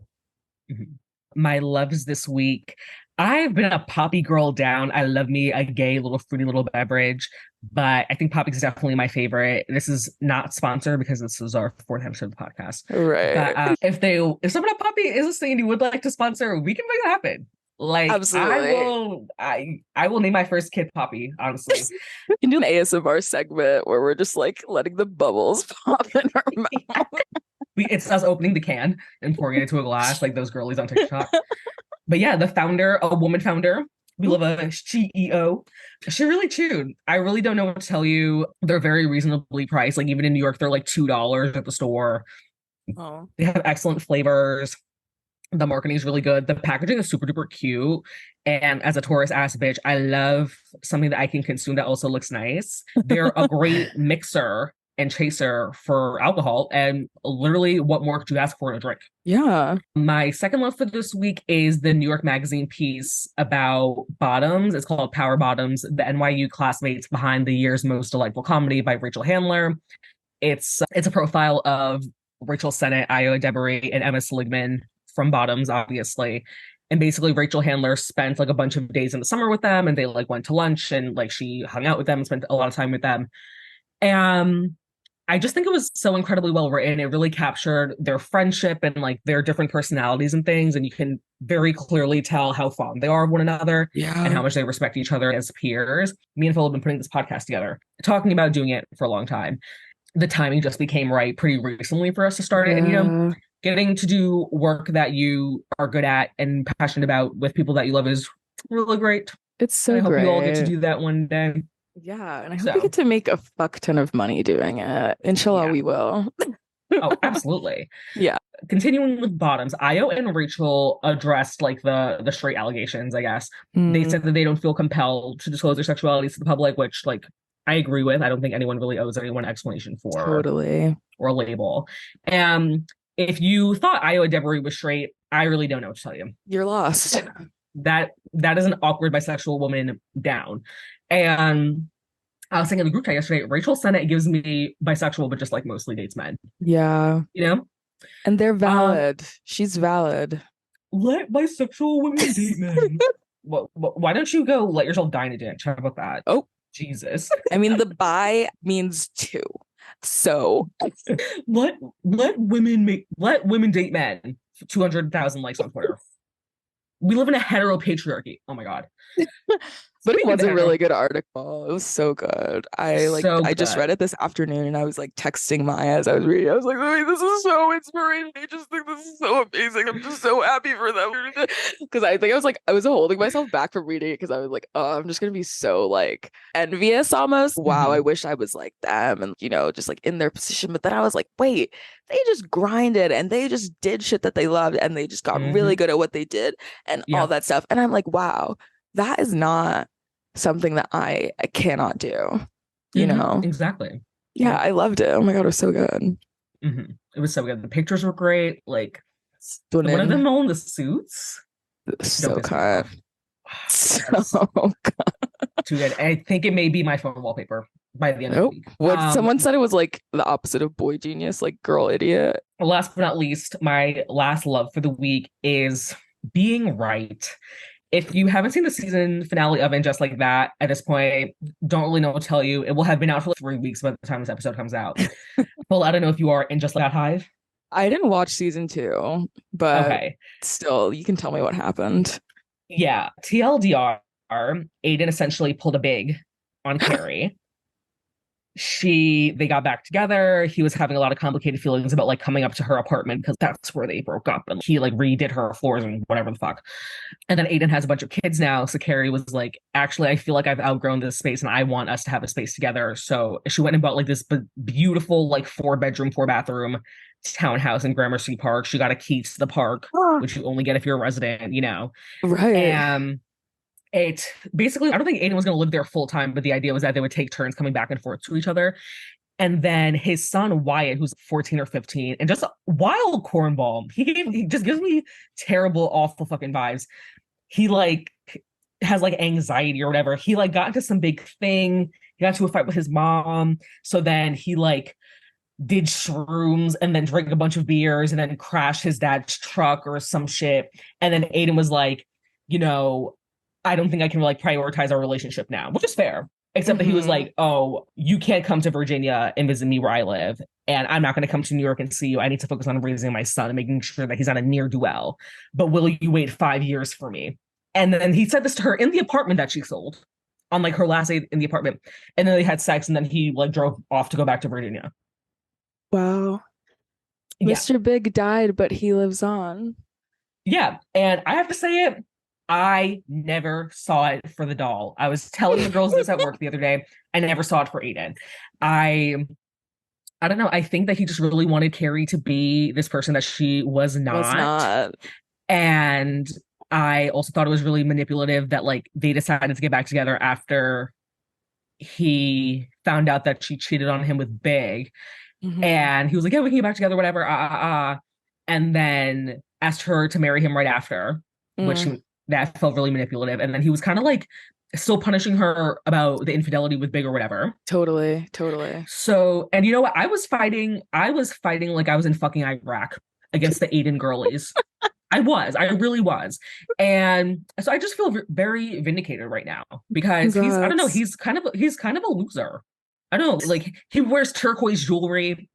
Mhm. My loves this week. I've been a poppy girl down. I love me a gay little fruity little beverage, but I think poppy is definitely my favorite. This is not sponsored because this is our fourth episode of the podcast. But Right. if someone at Poppy is listening and you would like to sponsor, we can make it happen. Like Absolutely. I will name my first kid Poppy, honestly. We can do an ASMR segment where we're just like letting the bubbles pop in our mouth. It's us opening the can and pouring it into a glass, like those girlies on TikTok. But yeah, the founder, a woman founder, we love a CEO. She really chewed. I really don't know what to tell you. They're very reasonably priced. Like even in New York, they're like $2 at the store. Oh, They have excellent flavors. The marketing is really good. The packaging is super duper cute. And as a tourist ass bitch, I love something that I can consume that also looks nice. They're a great mixer and chaser for alcohol. And literally, what more could you ask for in a drink? yeah. My second love for this week is the New York Magazine piece about bottoms. It's called Power Bottoms, the NYU classmates behind the year's most delightful comedy by Rachel Handler. It's a profile of Rachel Sennett, Io Debris, and Emma Seligman from Bottoms, obviously. And basically, Rachel Handler spent like a bunch of days in the summer with them, and they like went to lunch and like she hung out with them, spent a lot of time with them. And I just think it was so incredibly well written. It really captured their friendship and like their different personalities and things. And you can very clearly tell how fond they are of one another and Yeah. how much they respect each other as peers. Me and Phil have been putting this podcast together, talking about doing it for a long time. The timing just became right pretty recently for us to start it. And, Yeah. getting to do work that you are good at and passionate about with people that you love is really great. It's And so I hope you all get to great. do that one day. Yeah. And I hope we get So, to make a fuck ton of money doing it. Inshallah, yeah. we will. Oh, absolutely. Yeah. Continuing with bottoms, Io and Rachel addressed like the straight allegations, I guess. They Mm, said that they don't feel compelled to disclose their sexualities to the public, which like I agree with. I don't think anyone really owes anyone an explanation for totally. or a label. And if you thought Io Debris was straight, I really don't know what to tell you. You're lost. That is an awkward bisexual woman down. And I was saying in the group chat yesterday, Rachel Sennett gives me bisexual, but just like mostly dates men. Yeah. You know? And they're Um, valid. She's valid. let bisexual women date men. Why don't you go let yourself die in a ditch? How about that? Oh, Jesus. I mean, the bi means two. So, Let women date men. 200,000 likes on Twitter. We live in a heteropatriarchy. Oh my god. but it Speaking of was the a really hetero, good article. It was so good. so I just read good. it this afternoon and I was like texting Maya as I was reading. I was like, "Louis, this is so inspirational. I just think this is so amazing. I'm just so happy for them." Because I think I was holding myself back from reading it because I was like, oh, I'm just gonna be so like envious almost. Wow, I Mhm. wish I was like them and just like in their position. But then I was like, wait, they just grinded and they just did shit that they loved and they just got really Mhm. good at what they did and all Yeah. that stuff. And I'm like, wow, that is not something that I cannot do, you know? Exactly. Yeah, Yep. I loved it. Oh my God, it was so good. It was so good. The pictures were great. Like one of Stunning. them all in the suits. Don't So piss me kind. off. So Yes. good. Too good. I think it may be my phone wallpaper by the end of the Nope. week. What someone said it was like the opposite of boy genius, like girl idiot. Last but not least, my last love for the week is being right. If you haven't seen the season finale of And Just Like That at this point, don't really know what to tell you. It will have been out for like 3 weeks by the time this episode comes out. Well, I don't know if you are in Just Like That Hive. I didn't watch season two, but Okay. still, you can tell me what happened. Yeah. TLDR, Aiden essentially pulled a big on Carrie. They got back together. He was having a lot of complicated feelings about like coming up to her apartment because that's where they broke up, and he like redid her floors and whatever the fuck. And then Aiden has a bunch of kids now, so Carrie was like, actually I feel like I've outgrown this space and I want us to have a space together. So she went and bought like this beautiful like 4 bedroom 4 bathroom townhouse in Gramercy Park. She got a key to the park, Ah, which you only get if you're a resident. right. And it basically, I don't think Aiden was going to live there full time, but the idea was that they would take turns coming back and forth to each other. And then his son Wyatt, who's 14 or 15, and just a wild cornball. He just gives me terrible, awful fucking vibes. He like has like anxiety or whatever. He like got into some big thing. He got into a fight with his mom. So then he like did shrooms and then drank a bunch of beers and then crashed his dad's truck or some shit. And then Aiden was like, you know, I don't think I can like prioritize our relationship now, which is fair. Except that he was Hmm. like, oh, you can't come to Virginia and visit me where I live. And I'm not going to come to New York and see you. I need to focus on raising my son and making sure that he's not a near duel. But will you wait 5 years for me? And then he said this to her in the apartment that she sold on like her last day in the apartment. And then they had sex and then he like drove off to go back to Virginia. Wow. Yeah. Mr. Big died, but he lives on. Yeah. And I have to say it, I never saw it for the doll. I was telling the girls this at work the other day. I never saw it for Aiden. I I don't know. I think that he just really wanted Carrie to be this person that she was Was not. not. And I also thought it was really manipulative that like they decided to get back together after he found out that she cheated on him with Big. Hmm. And he was like, yeah, we can get back together, whatever. And then asked her to marry him right after, which Mm, that felt really manipulative. And then he was kind of like still punishing her about the infidelity with Big or whatever. totally, totally. So, and you know what? I was fighting like I was in fucking Iraq against the Aiden girlies. I really was. And so I just feel very vindicated right now because I don't know, Congrats. he's kind of a loser. I don't know, like he wears turquoise jewelry.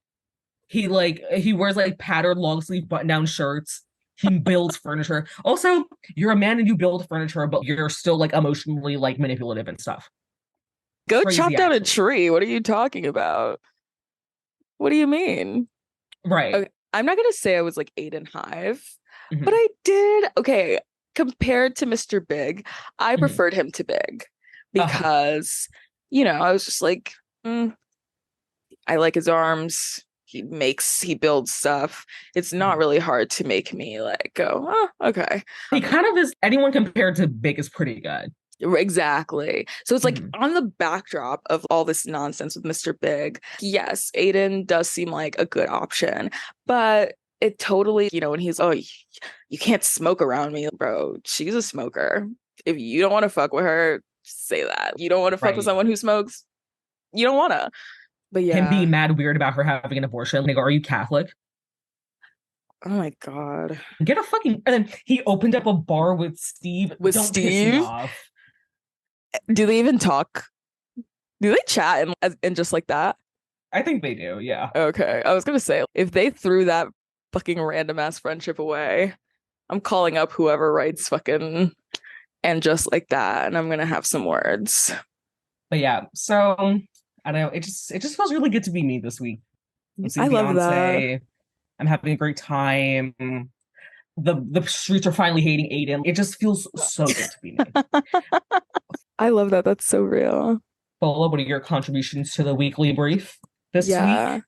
He wears like patterned long sleeve button down shirts. He builds furniture. Also, you're a man and you build furniture, but you're still like emotionally like manipulative and stuff. Go chop Crazy down a actually. tree. What are you talking about? What do you mean? Right. Okay, I'm not gonna say I was like Aiden Hive, but Hmm. I did. Okay, compared to Mr. Big, I Hmm. preferred him to Big Uh-huh. because, I was just like, mm, I like his arms. He builds stuff. It's not Mhm. really hard to make me like go, oh, okay. He kind of is anyone compared to Big is pretty good. Exactly. So it's like Mhm. on the backdrop of all this nonsense with Mr. Big, yes, Aiden does seem like a good option, but it totally, when he's, oh, you can't smoke around me, bro. She's a smoker. If you don't want to fuck with her, say that. You don't want to fuck with Right. someone who smokes, you don't want to. But Him yeah. being mad weird about her having an abortion. They go, are you Catholic? Oh my God. Get a fucking. And then he opened up a bar with Steve. With Don't piss me Steve, off. do they even talk? Do they chat and just like that? I think they do. Yeah. Okay. I was gonna say, if they threw that fucking random ass friendship away, I'm calling up whoever writes fucking and just like that, and I'm gonna have some words. But yeah. So I don't know. It just feels really good to be me this week. I'm I seeing love that. Beyonce. I'm having a great time. The streets are finally hating Aiden. It just feels so good to be me. I love that. That's so real. Fola, what are your contributions to the weekly brief this week? Yeah.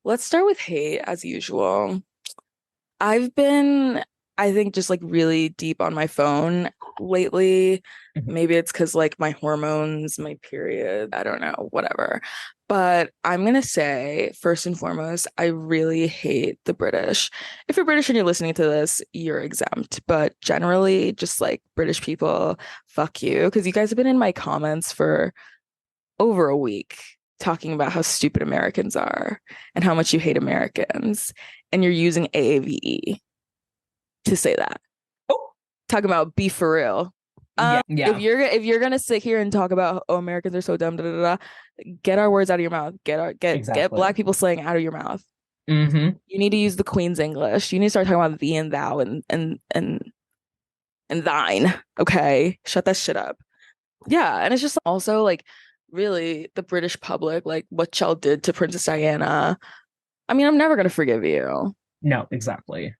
Let's start with hate as usual. I've been, I think, just like really deep on my phone lately. Mhm. Maybe it's because like my hormones, my period, I don't know, whatever. But I'm gonna say, first and foremost, I really hate the British. If you're British and you're listening to this, you're exempt. But generally, just like British people, fuck you. Because you guys have been in my comments for over a week talking about how stupid Americans are and how much you hate Americans. And you're using AAVE to say that. Oh, Talking about be for real. yeah, If yeah, you're gonna sit here and talk about oh Americans are so dumb, da, da, da, get our words out of your mouth. Get exactly. black people slang out of your mouth. Hmm. You need to use the Queen's English. You need to start talking about thee and thou and thine. Okay, shut that shit up. Yeah, and it's just also like really the British public, like what y'all did to Princess Diana. I mean, I'm never gonna forgive you. No, exactly.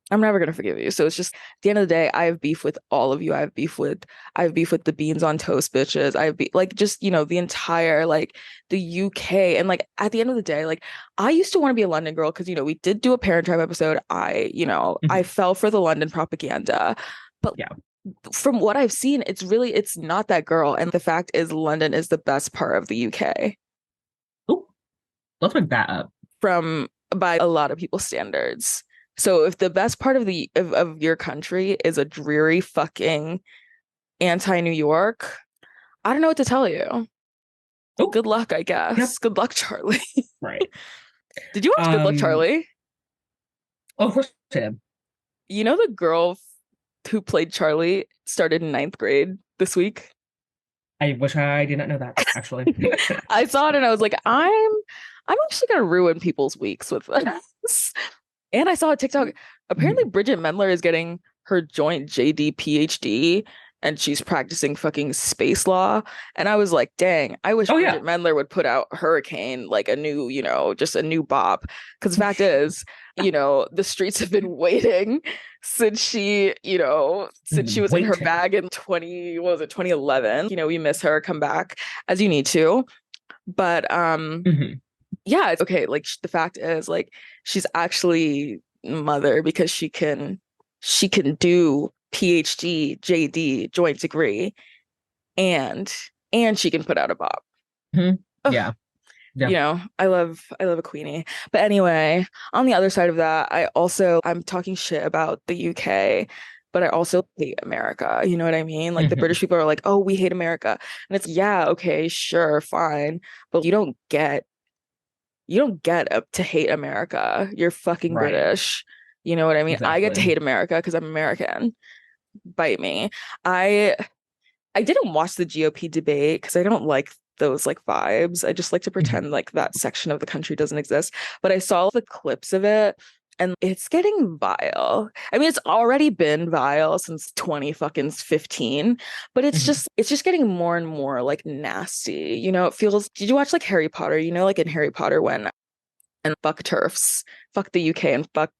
I'm never gonna forgive you. So it's just at the end of the day, I have beef with all of you. I have beef with the beans on toast bitches. I have like just the entire like the UK and like at the end of the day, like I used to want to be a London girl because we did do a Parent Trap episode. I Mhm. fell for the London propaganda, but Yeah. from what I've seen, it's not that girl. And the fact is, London is the best part of the UK Oh, let's pick that up. from by a lot of people's standards. So if the best part of your country is a dreary fucking anti-New York, I don't know what to tell you. Oh, Good luck, I yep. guess. Good luck, Charlie. Right. Did you watch Good Luck, Um, Charlie? oh, of course, Tim. You know the girl. who played Charlie, started in ninth grade this week. I wish I did not know that, actually. I saw it and I was like, I'm actually gonna ruin people's weeks with this. And I saw a TikTok. Apparently, Mhm. Bridget Mendler is getting her joint JD PhD and she's practicing fucking space law. And I was like, dang, I wish Oh yeah. Bridget Mendler would put out Hurricane, like a new, just a new bop. Because the fact is, the streets have been waiting since since she was in her Waiting. bag in 20, what was it, 2011. We miss her. Come back as you need to. But Mhm. yeah, it's okay. Like the fact is, like she's actually mother because she can do PhD, JD, joint degree, and she can put out a bop. Mhm. Ugh, Yeah. Yeah. I love a queenie. But anyway, on the other side of that, I'm talking shit about the UK, but I also hate America. You know what I mean? Like the Mhm. British people are like, "Oh, we hate America." And it's yeah, okay, sure, fine. But you don't get up to hate America. You're fucking Right. British. You know what I mean? I get to Exactly. hate America because I'm American. Bite me. I I didn't watch the GOP debate because I don't like those like vibes. I just like to Mhm. pretend like that section of the country doesn't exist. But I saw the clips of it and it's getting vile. I mean, it's already been vile since 20 fucking 15, but it's Mhm. just it's just getting more and more like nasty. It feels, did you watch like Harry Potter? Like in Harry Potter when and fuck turfs, fuck the UK and fuck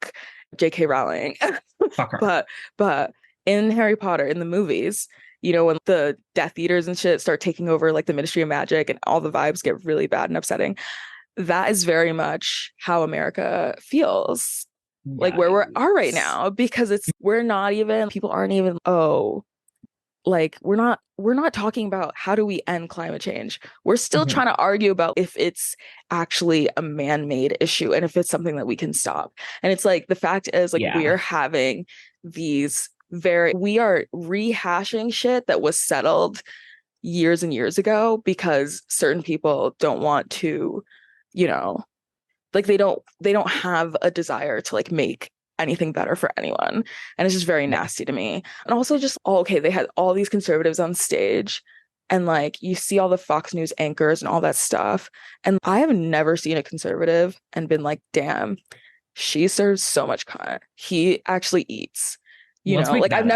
J.K. Rowling. Fuck her. but in Harry Potter, in the movies, when the Death Eaters and shit start taking over like the Ministry of Magic and all the vibes get really bad and upsetting, that is very much how America feels. Like where we are right Yikes. now, because we're not even, people aren't even, oh, like we're not talking about how do we end climate change. We're still Mhm. trying to argue about if it's actually a man-made issue and if it's something that we can stop. And it's like the fact is like Yeah. we're having we are rehashing shit that was settled years and years ago because certain people don't want to, you know, like they don't have a desire to like make anything better for anyone. And it's just very Yeah. nasty to me. And also just, oh, okay, they had all these conservatives on stage and like you see all the Fox News anchors and all that stuff. And I have never seen a conservative and been like, damn, she serves so much content. He actually eats. Let's make Like that up. I've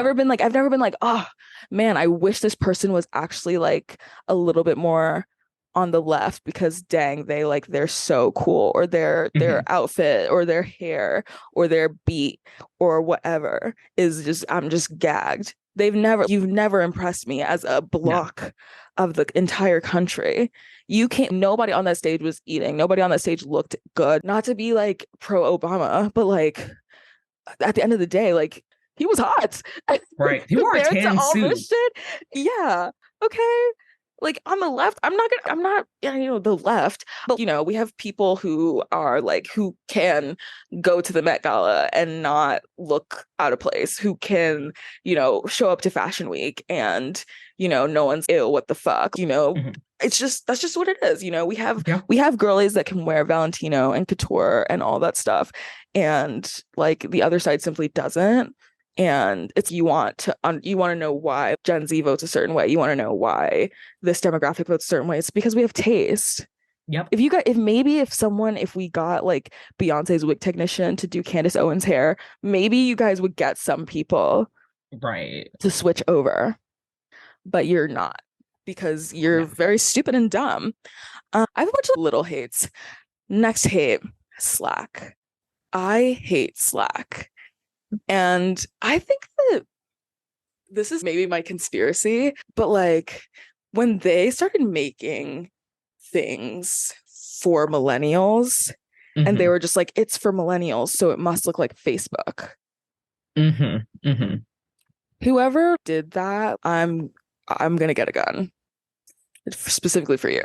never been like, oh man, I wish this person was actually like a little bit more on the left because dang, they're so cool, or their Mhm. outfit or their hair or their beat or whatever is just, I'm just gagged. You've never impressed me as a No. block of the entire country. You can't, nobody on that stage was eating. Nobody on that stage looked good. Not to be like pro Obama, but like at the end of the day, like he was hot Right. He wore a compared to tan all this suit. shit. Yeah. Okay. Like on the left, I'm not, yeah, the left, but we have people who are like, who can go to the Met Gala and not look out of place, who can, show up to Fashion Week and, no one's ill, what the fuck, Mhm. it's just, that's just what it is. Yeah. We have girlies that can wear Valentino and couture and all that stuff. And like the other side simply doesn't. And it's, you want to know why Gen Z votes a certain way. You want to know why this demographic votes a certain way. It's because we have taste. Yep. If we got like Beyonce's wig technician to do Candace Owens' hair, maybe you guys would get some people Right. to switch over, but you're not because you're No. very stupid and dumb. I have a bunch of little hates. Next hate, Slack. I hate Slack. And I think that this is maybe my conspiracy, but like when they started making things for millennials and they Hmm. were just like, it's for millennials, so it must look like Facebook. Hmm. Hmm. Whoever did that, I'm gonna get a gun specifically for you.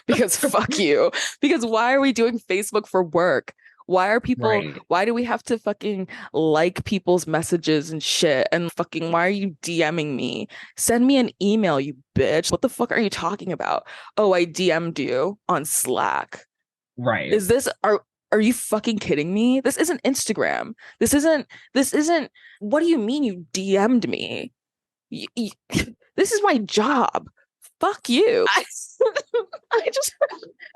Because fuck you. Because why are we doing Facebook for work? Right. Why do we have to fucking like people's messages and shit? And fucking, why are you DMing me? Send me an email, you bitch. What the fuck are you talking about? Oh, I DM'd you on Slack. Right. Is this, are Are you fucking kidding me? This isn't Instagram. This isn't what do you mean you DM'd me? Y- y- this is my job. Fuck you.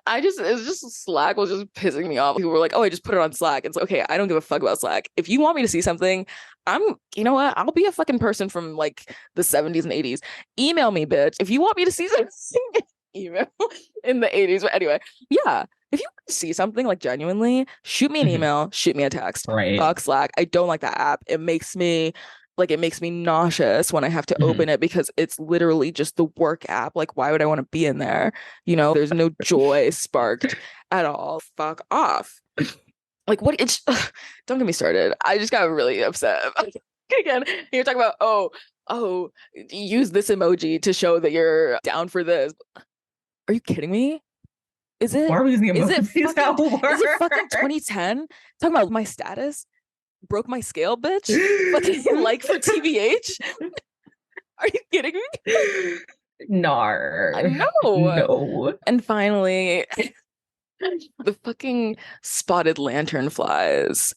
I just it's just Slack was just pissing me off. People were like, oh, I just put it on Slack. It's like, okay, I don't give a fuck about Slack. If you want me to see something, you know what? I'll be a fucking person from like the 70s and 80s. Email me, bitch. If you want me to see something, email in the 80s. But anyway, yeah. If you want to see something like genuinely, shoot me an Mhm. email, shoot me a text. Right. Fuck Slack. I don't like that app. It makes me nauseous when I have to Mhm. open it because it's literally just the work app. Like, why would I want to be in there? There's no joy sparked at all. Fuck off. Like, what? Don't get me started. I just got really upset. Again, you're talking about, oh, use this emoji to show that you're down for this. Are you kidding me? Is Why it, are we using is it emojis fucking, at is it fucking work? 2010? Talking about my status? Broke my scale, bitch. Fucking like for TBH. Are you kidding me? I Nar. know. No. And finally, the fucking spotted lantern flies.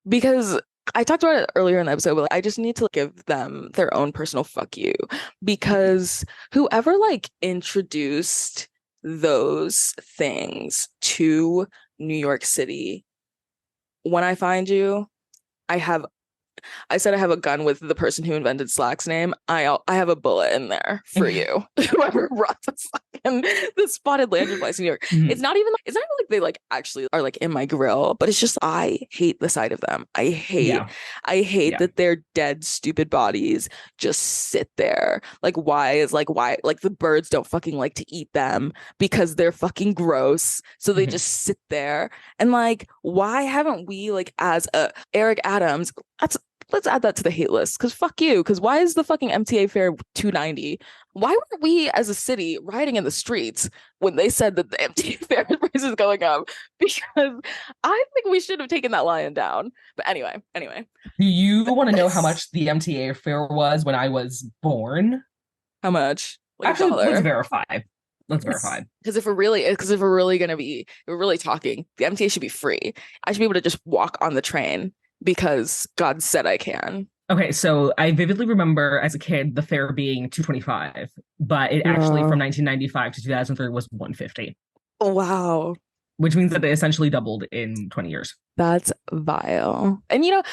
Because I talked about it earlier in the episode, but like, I just need to give them their own personal fuck you. Because whoever like introduced those things to New York City, when I find you, I have I said I have a gun with the person who invented Slack's name. I have a bullet in there for you. Whoever brought the spotted lantern flies to New York. Mhm. It's not even like they like actually are like in my grill, but it's just I hate the sight of them. Yeah. I hate Yeah. that their dead stupid bodies just sit there. Like why like the birds don't fucking like to eat them because they're fucking gross. So they Mhm. just sit there. And like why haven't we like as a Eric Adams, that's let's add that to the hate list because fuck you. Because why is the fucking MTA fare 290? Why were we as a city rioting in the streets when they said that the MTA fare price is going up? Because I think we should have taken that lion down. But anyway, Do you want to know how much the MTA fare was when I was born? how much? Like a Actually, let's dollar. verify. Let's verify. Because if we're really gonna be, if we're really talking, the MTA should be free. I should be able to just walk on the train because God said I can. Okay, so I vividly remember as a kid the fare being 225, but it actually from Wow. 1995 to 2003 was 150, Wow. which means that they essentially doubled in 20 years. That's vile. And I have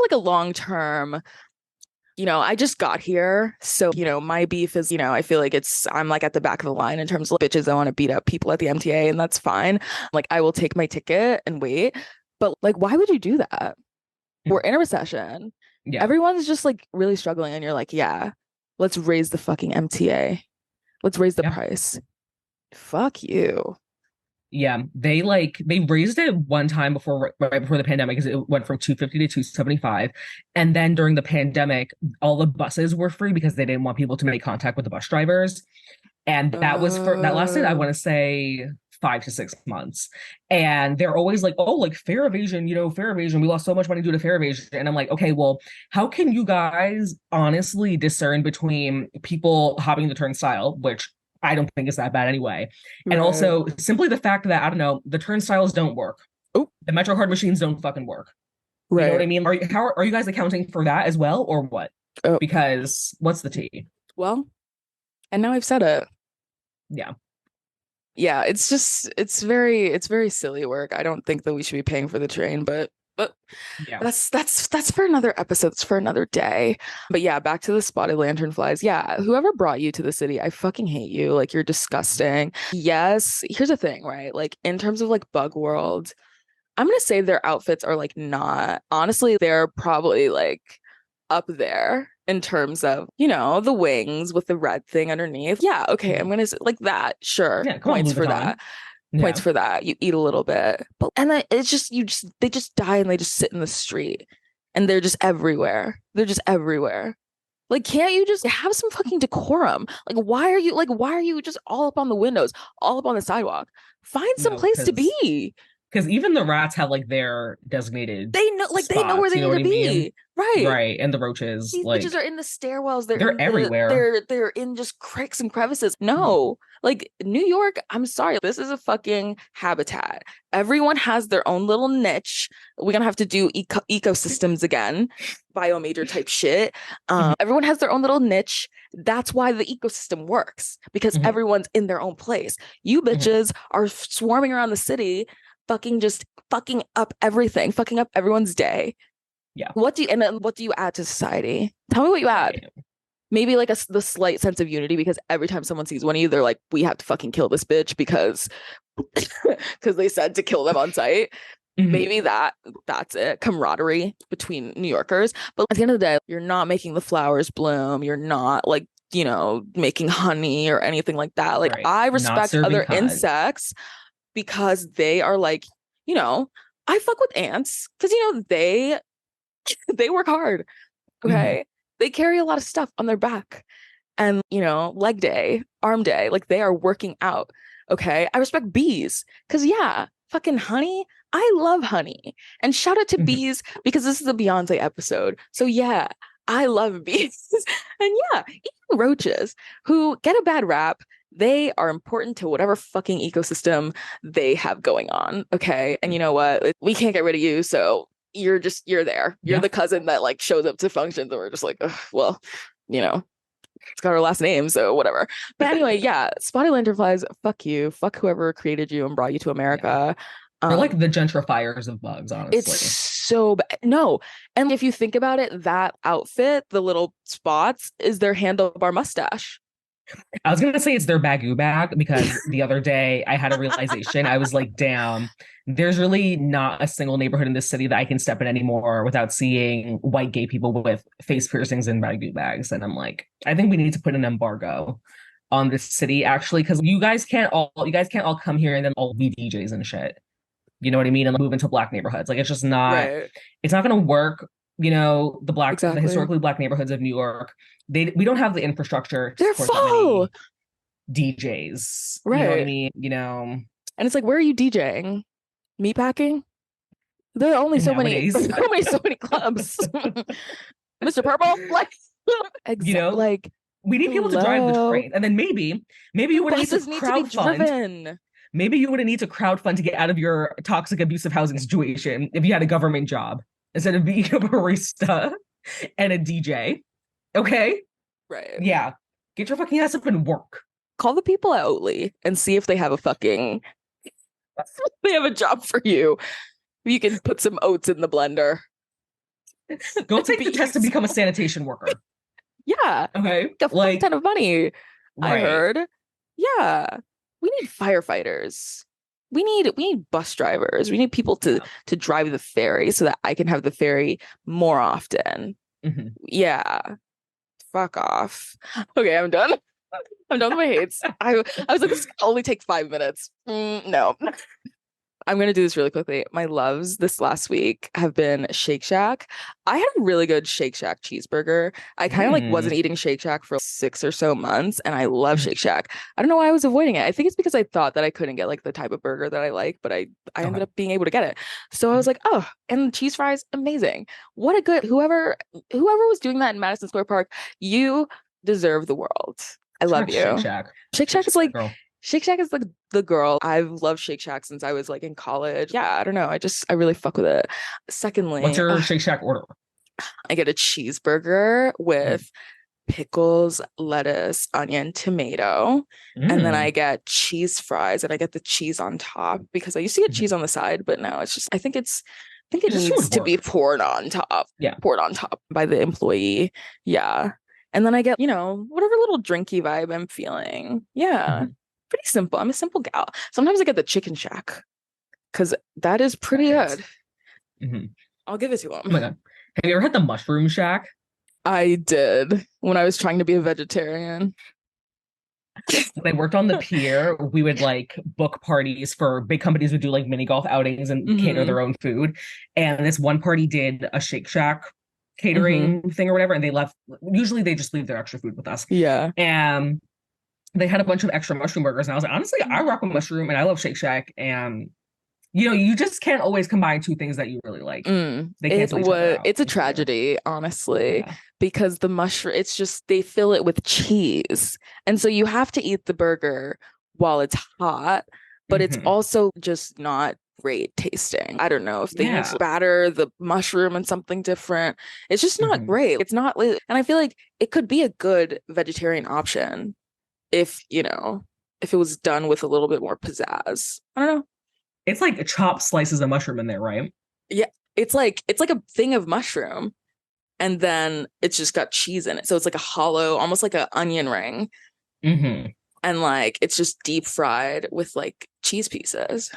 like a long term, I just got here. So, my beef is, I feel like I'm like at the back of the line in terms of bitches that want to beat up people at the MTA, and that's fine. Like, I will take my ticket and wait. But like, why would you do that? We're in a recession. Yeah. Everyone's just like really struggling, and you're like, yeah, let's raise the fucking MTA. Let's raise the Yeah. price. Fuck you. Yeah, they raised it one time before right before the pandemic because it went from 250 to 275. And then during the pandemic, all the buses were free because they didn't want people to make contact with the bus drivers. And that lasted, I Uh, want to say 5 to 6 months. And they're always like, oh, like fare evasion, fare evasion. We lost so much money due to fare evasion. And I'm like, okay, well, how can you guys honestly discern between people hopping the turnstile, which I don't think is that bad anyway. And right. also simply the fact that, I don't know, the turnstiles don't work. Oh, The Metro card machines don't fucking work. You know what right. I mean? Are you guys accounting for that as well or what? Oh, Because what's the tea? well, and now I've said it. Yeah. Yeah, it's very silly work. I don't think that we should be paying for the train, but Yeah. that's for another episode. It's for another day. But yeah, back to the spotted lantern flies. Yeah, whoever brought you to the city, I fucking hate you. Like you're disgusting. Yes, here's the thing, right? Like in terms of like bug world, I'm gonna say their outfits are like not honestly, they're probably like up there in terms of, the wings with the red thing underneath. Yeah, okay, I'm Mhm. gonna say like that. Sure. Yeah, come on, Points Louis for Vuitton. that. Points Yeah. for that. You eat a little bit. But and then it's just they just die and they just sit in the street and they're just everywhere. They're just everywhere. Like, can't you just have some fucking decorum? Like why are you just all up on the windows, all up on the sidewalk? Find some No, place to because be. Because even the rats have like their designated They know where spots, they you know need what to I mean? be. Right. Right. And the roaches, These bitches like are in the stairwells. They're they're in everywhere. they're in just cracks and crevices. Mhm. No. Like New York, I'm sorry. This is a fucking habitat. Everyone has their own little niche. We're gonna have to do ecosystems again, biomajor type shit. Mhm. Everyone has their own little niche. That's why the ecosystem works because Mhm. everyone's in their own place. You Mhm. bitches are swarming around the city, fucking just fucking up everything, fucking up everyone's day. Yeah. What do you add to society? Tell me what you add. Right. Maybe like the slight sense of unity because every time someone sees one of you, they're like, we have to fucking kill this bitch because because they said to kill them on sight. Mhm. Maybe that's it. Camaraderie between New Yorkers. But at the end of the day, you're not making the flowers bloom. You're not like, making honey or anything like that. Like Right. I Not respect serving other hot. insects because they are like, you know, I fuck with ants because they work hard. Mhm. Okay. They carry a lot of stuff on their back. And, leg day, arm day, like they are working out. Okay. I respect bees because, yeah, fucking honey. I love honey. And shout out to Mhm. bees because this is a Beyonce episode. So, yeah, I love bees. And yeah, even roaches who get a bad rap. They are important to whatever fucking ecosystem they have going on. Okay. And you know what? We can't get rid of you. So you're there. You're Yeah. the cousin that like shows up to functions and we're just like, ugh, well, you know, it's got her last name, so whatever. But anyway, yeah, spotted lanternflies, fuck you. Fuck whoever created you and brought you to Yeah. America. They're Um, like the gentrifiers of bugs, it's honestly. so bad. No. And if you think about it, that outfit, the little spots, is their handlebar mustache. I was gonna say it's their bagoo bag because the other day I had a realization. I was like, damn, there's really not a single neighborhood in this city that I can step in anymore without seeing white gay people with face piercings and bagoo bags. And I'm like, I think we need to put an embargo on this city actually, because you guys can't all come here and then all be DJs and shit. You know what I mean? And like, move into black neighborhoods. Like Right. it's not gonna work. The Exactly. historically black neighborhoods of New York, we don't have the infrastructure to They're support that full. many DJs. You know what I Right. mean? And it's like, where are you DJing? Meatpacking? There are only Nowadays, so many clubs. Mr. Purple? Like, you know, like, we need people to drive the hello. train. And then maybe The you would need to buses need to be crowdfund. driven. Maybe you would need to crowdfund to get out of your toxic abusive housing situation if you had a government job instead of being a barista and a DJ. Okay? Right. Yeah. Get your fucking ass up and work. Call the people at Oatly and see if they have they have a job for you. You can put some oats in the blender Go and take be the test to become a useful. sanitation worker. Yeah. Okay? Make a fuck Like, ton of money, I right. heard. Yeah. We need firefighters. We need bus drivers. We need people to Yeah. drive the ferry so that I can have the ferry more often. Mhm. Yeah. Fuck off. Okay, I'm done. I'm done with my hates. I was like, this can only take 5 minutes. No. I'm gonna do this really quickly. My loves this last week have been Shake Shack. I had a really good Shake Shack cheeseburger. I kind of like Mm. wasn't eating Shake Shack for 6 or so months, and I love Mhm. Shake Shack. I don't know why I was avoiding it. I think it's because I thought that I couldn't get like the type of burger that I like, but I ended Okay. up being able to get it. So I was Mhm. like, oh, and cheese fries, amazing. What a good whoever was doing that in Madison Square Park, you deserve the world. I Shout love out to Shake you. Shack. Shake Shake Shack is Shack's the like girl. Shake Shack is like the girl. I've loved Shake Shack since I was like in college. Yeah, I don't know. I really fuck with it. What's Secondly, your Shake Shack order? I get a cheeseburger Mm. with pickles, lettuce, onion, tomato, and then I Mm. get cheese fries and I get the cheese on top because I used to get Mhm. cheese on the side, but now it's just I think it It's just too needs much to be work. Yeah. poured on top by the employee. Yeah. And then I get, whatever little drinky vibe I'm feeling. Yeah. Mhm. Pretty simple. I'm a simple gal. Sometimes I get the chicken shack because that is pretty Facts. good. Mhm. I'll give it to Oh him. my God. Have you ever had the Mushroom Shack? I did when I was trying to be a vegetarian. When I worked on the pier, we would like book parties for big companies would do like mini golf outings and cater Hmm. their own food. And this one party did a Shake Shack Hmm. catering thing or whatever, and they left. Usually they just leave their extra food with us. Yeah. And they had a bunch of extra mushroom burgers. And I was like, honestly, I rock with mushroom and I love Shake Shack. And You just can't always combine two things that you really like. They It cancel each other was out it's a in flavor. tragedy, honestly, Yeah. because the mushroom, it's just they fill it with cheese. And so you have to eat the burger while it's hot, but it's Hmm. also just not great tasting. I don't know if they need to Yeah. batter the mushroom and something different. It's just not Hmm. great. It's not, and I feel like it could be a good vegetarian option if, if it was done with a little bit more pizzazz. I don't know. It's like chopped slices of mushroom in there, right? Yeah, it's like a thing of mushroom and then it's just got cheese in it. So it's like a hollow, almost like an onion ring. Hmm. And like it's just deep fried with like cheese pieces.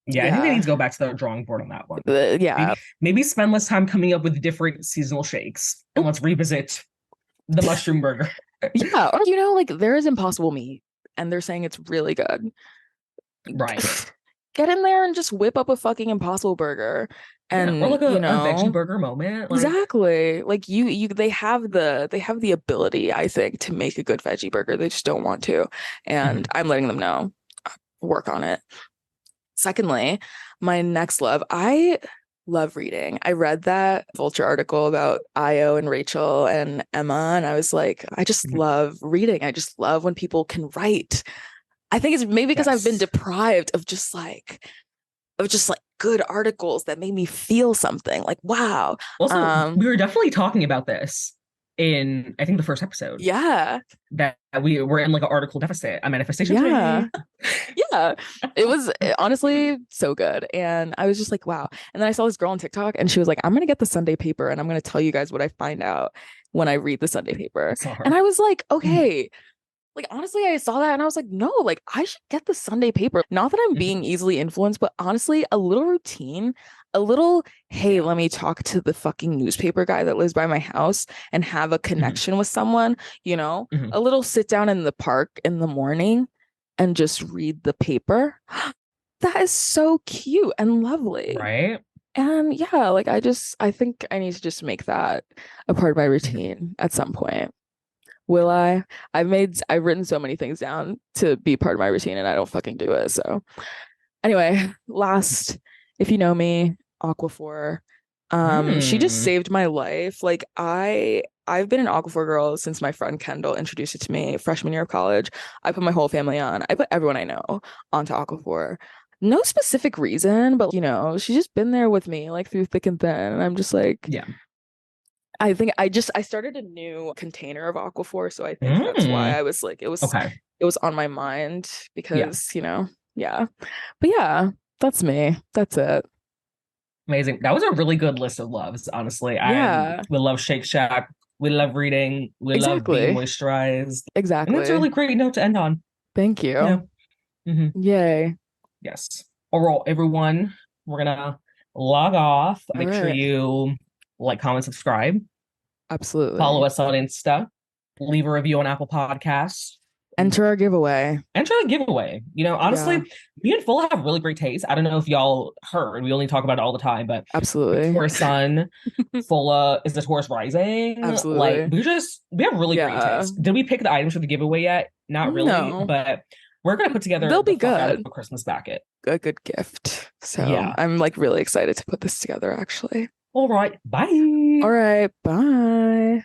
Yeah, I think they need Yeah. to go back to the drawing board on that one. Yeah. Maybe spend less time coming up with different seasonal shakes and Oh, let's revisit the mushroom burger. yeah. Or, like there is impossible meat and they're saying it's really good. Right. Get in there and just whip up a fucking impossible burger. Yeah, or And, like a veggie burger moment. Like, exactly. Like they have the ability, I think, to make a good veggie burger. They just don't want to. And mhm. I'm letting them know. Work on it. Secondly, my next love, I love reading. I read that Vulture article about Io and Rachel and Emma, and I was like, I just Mhm. love reading. I just love when people can write. I think it's maybe because I've been Yes. deprived of just like good articles that made me feel something. Like, wow. Also, Um, we were definitely talking about this in, I think, the first episode yeah, that we were in like an article deficit, a manifestation yeah. today. Yeah, it was honestly so good. And I was just like, wow. And then I saw this girl on TikTok and she was like, I'm gonna get the Sunday paper and I'm gonna tell you guys what I find out when I read the Sunday I paper. saw And her. I was like, Mhm. okay. Like honestly, I saw that and I was like, no, like I should get the Sunday paper. Not that I'm being Mhm. easily influenced, but honestly, a little routine, a little, hey, Yeah. let me talk to the fucking newspaper guy that lives by my house and have a Mhm. connection with someone, Mhm. a little sit down in the park in the morning and just read the paper. That is so cute and lovely. Right? And yeah, like I think I need to just make that a part of my Mhm. routine at some point. Will I? I've written so many things down to be part of my routine and I don't fucking do it. So anyway, last, if you know me, Aquaphor. She just Mm. saved my life. Like I've been an Aquaphor girl since my friend Kendall introduced it to me freshman year of college. I put my whole family on. I put everyone I know onto Aquaphor. No specific reason, but she's just been there with me like through thick and thin. And I'm just like, Yeah. I think I started a new container of Aquaphor, so I think that's why Mm. I was like Okay. it was on my mind Yeah. because, yeah. But yeah, that's me. That's it. Amazing. That was a really good list of loves, honestly. Yeah, We love Shake Shack. We love reading. We love being exactly. moisturized. And that's a Exactly. really great note to end on. Thank Yeah. you. Hmm. Yay. Yes. Overall, everyone, we're gonna log off. All Make sure right. you like, comment, subscribe, follow Absolutely. us on Insta, leave a review on Apple Podcasts, Enter our giveaway. enter a giveaway. Honestly, Yeah, me and Fola have really great taste. I don't know if y'all heard, we only talk about it all the time, but absolutely. Taurus Sun, Fola is the Taurus rising. Like, Absolutely. we have really great Yeah. taste. Did we pick the items for the giveaway yet? Not really, No, but we're gonna put together they'll the be fuck out of good. a Christmas bucket. A good gift. So Yeah. I'm like really excited to put this together, actually. All right. Bye. All right. Bye.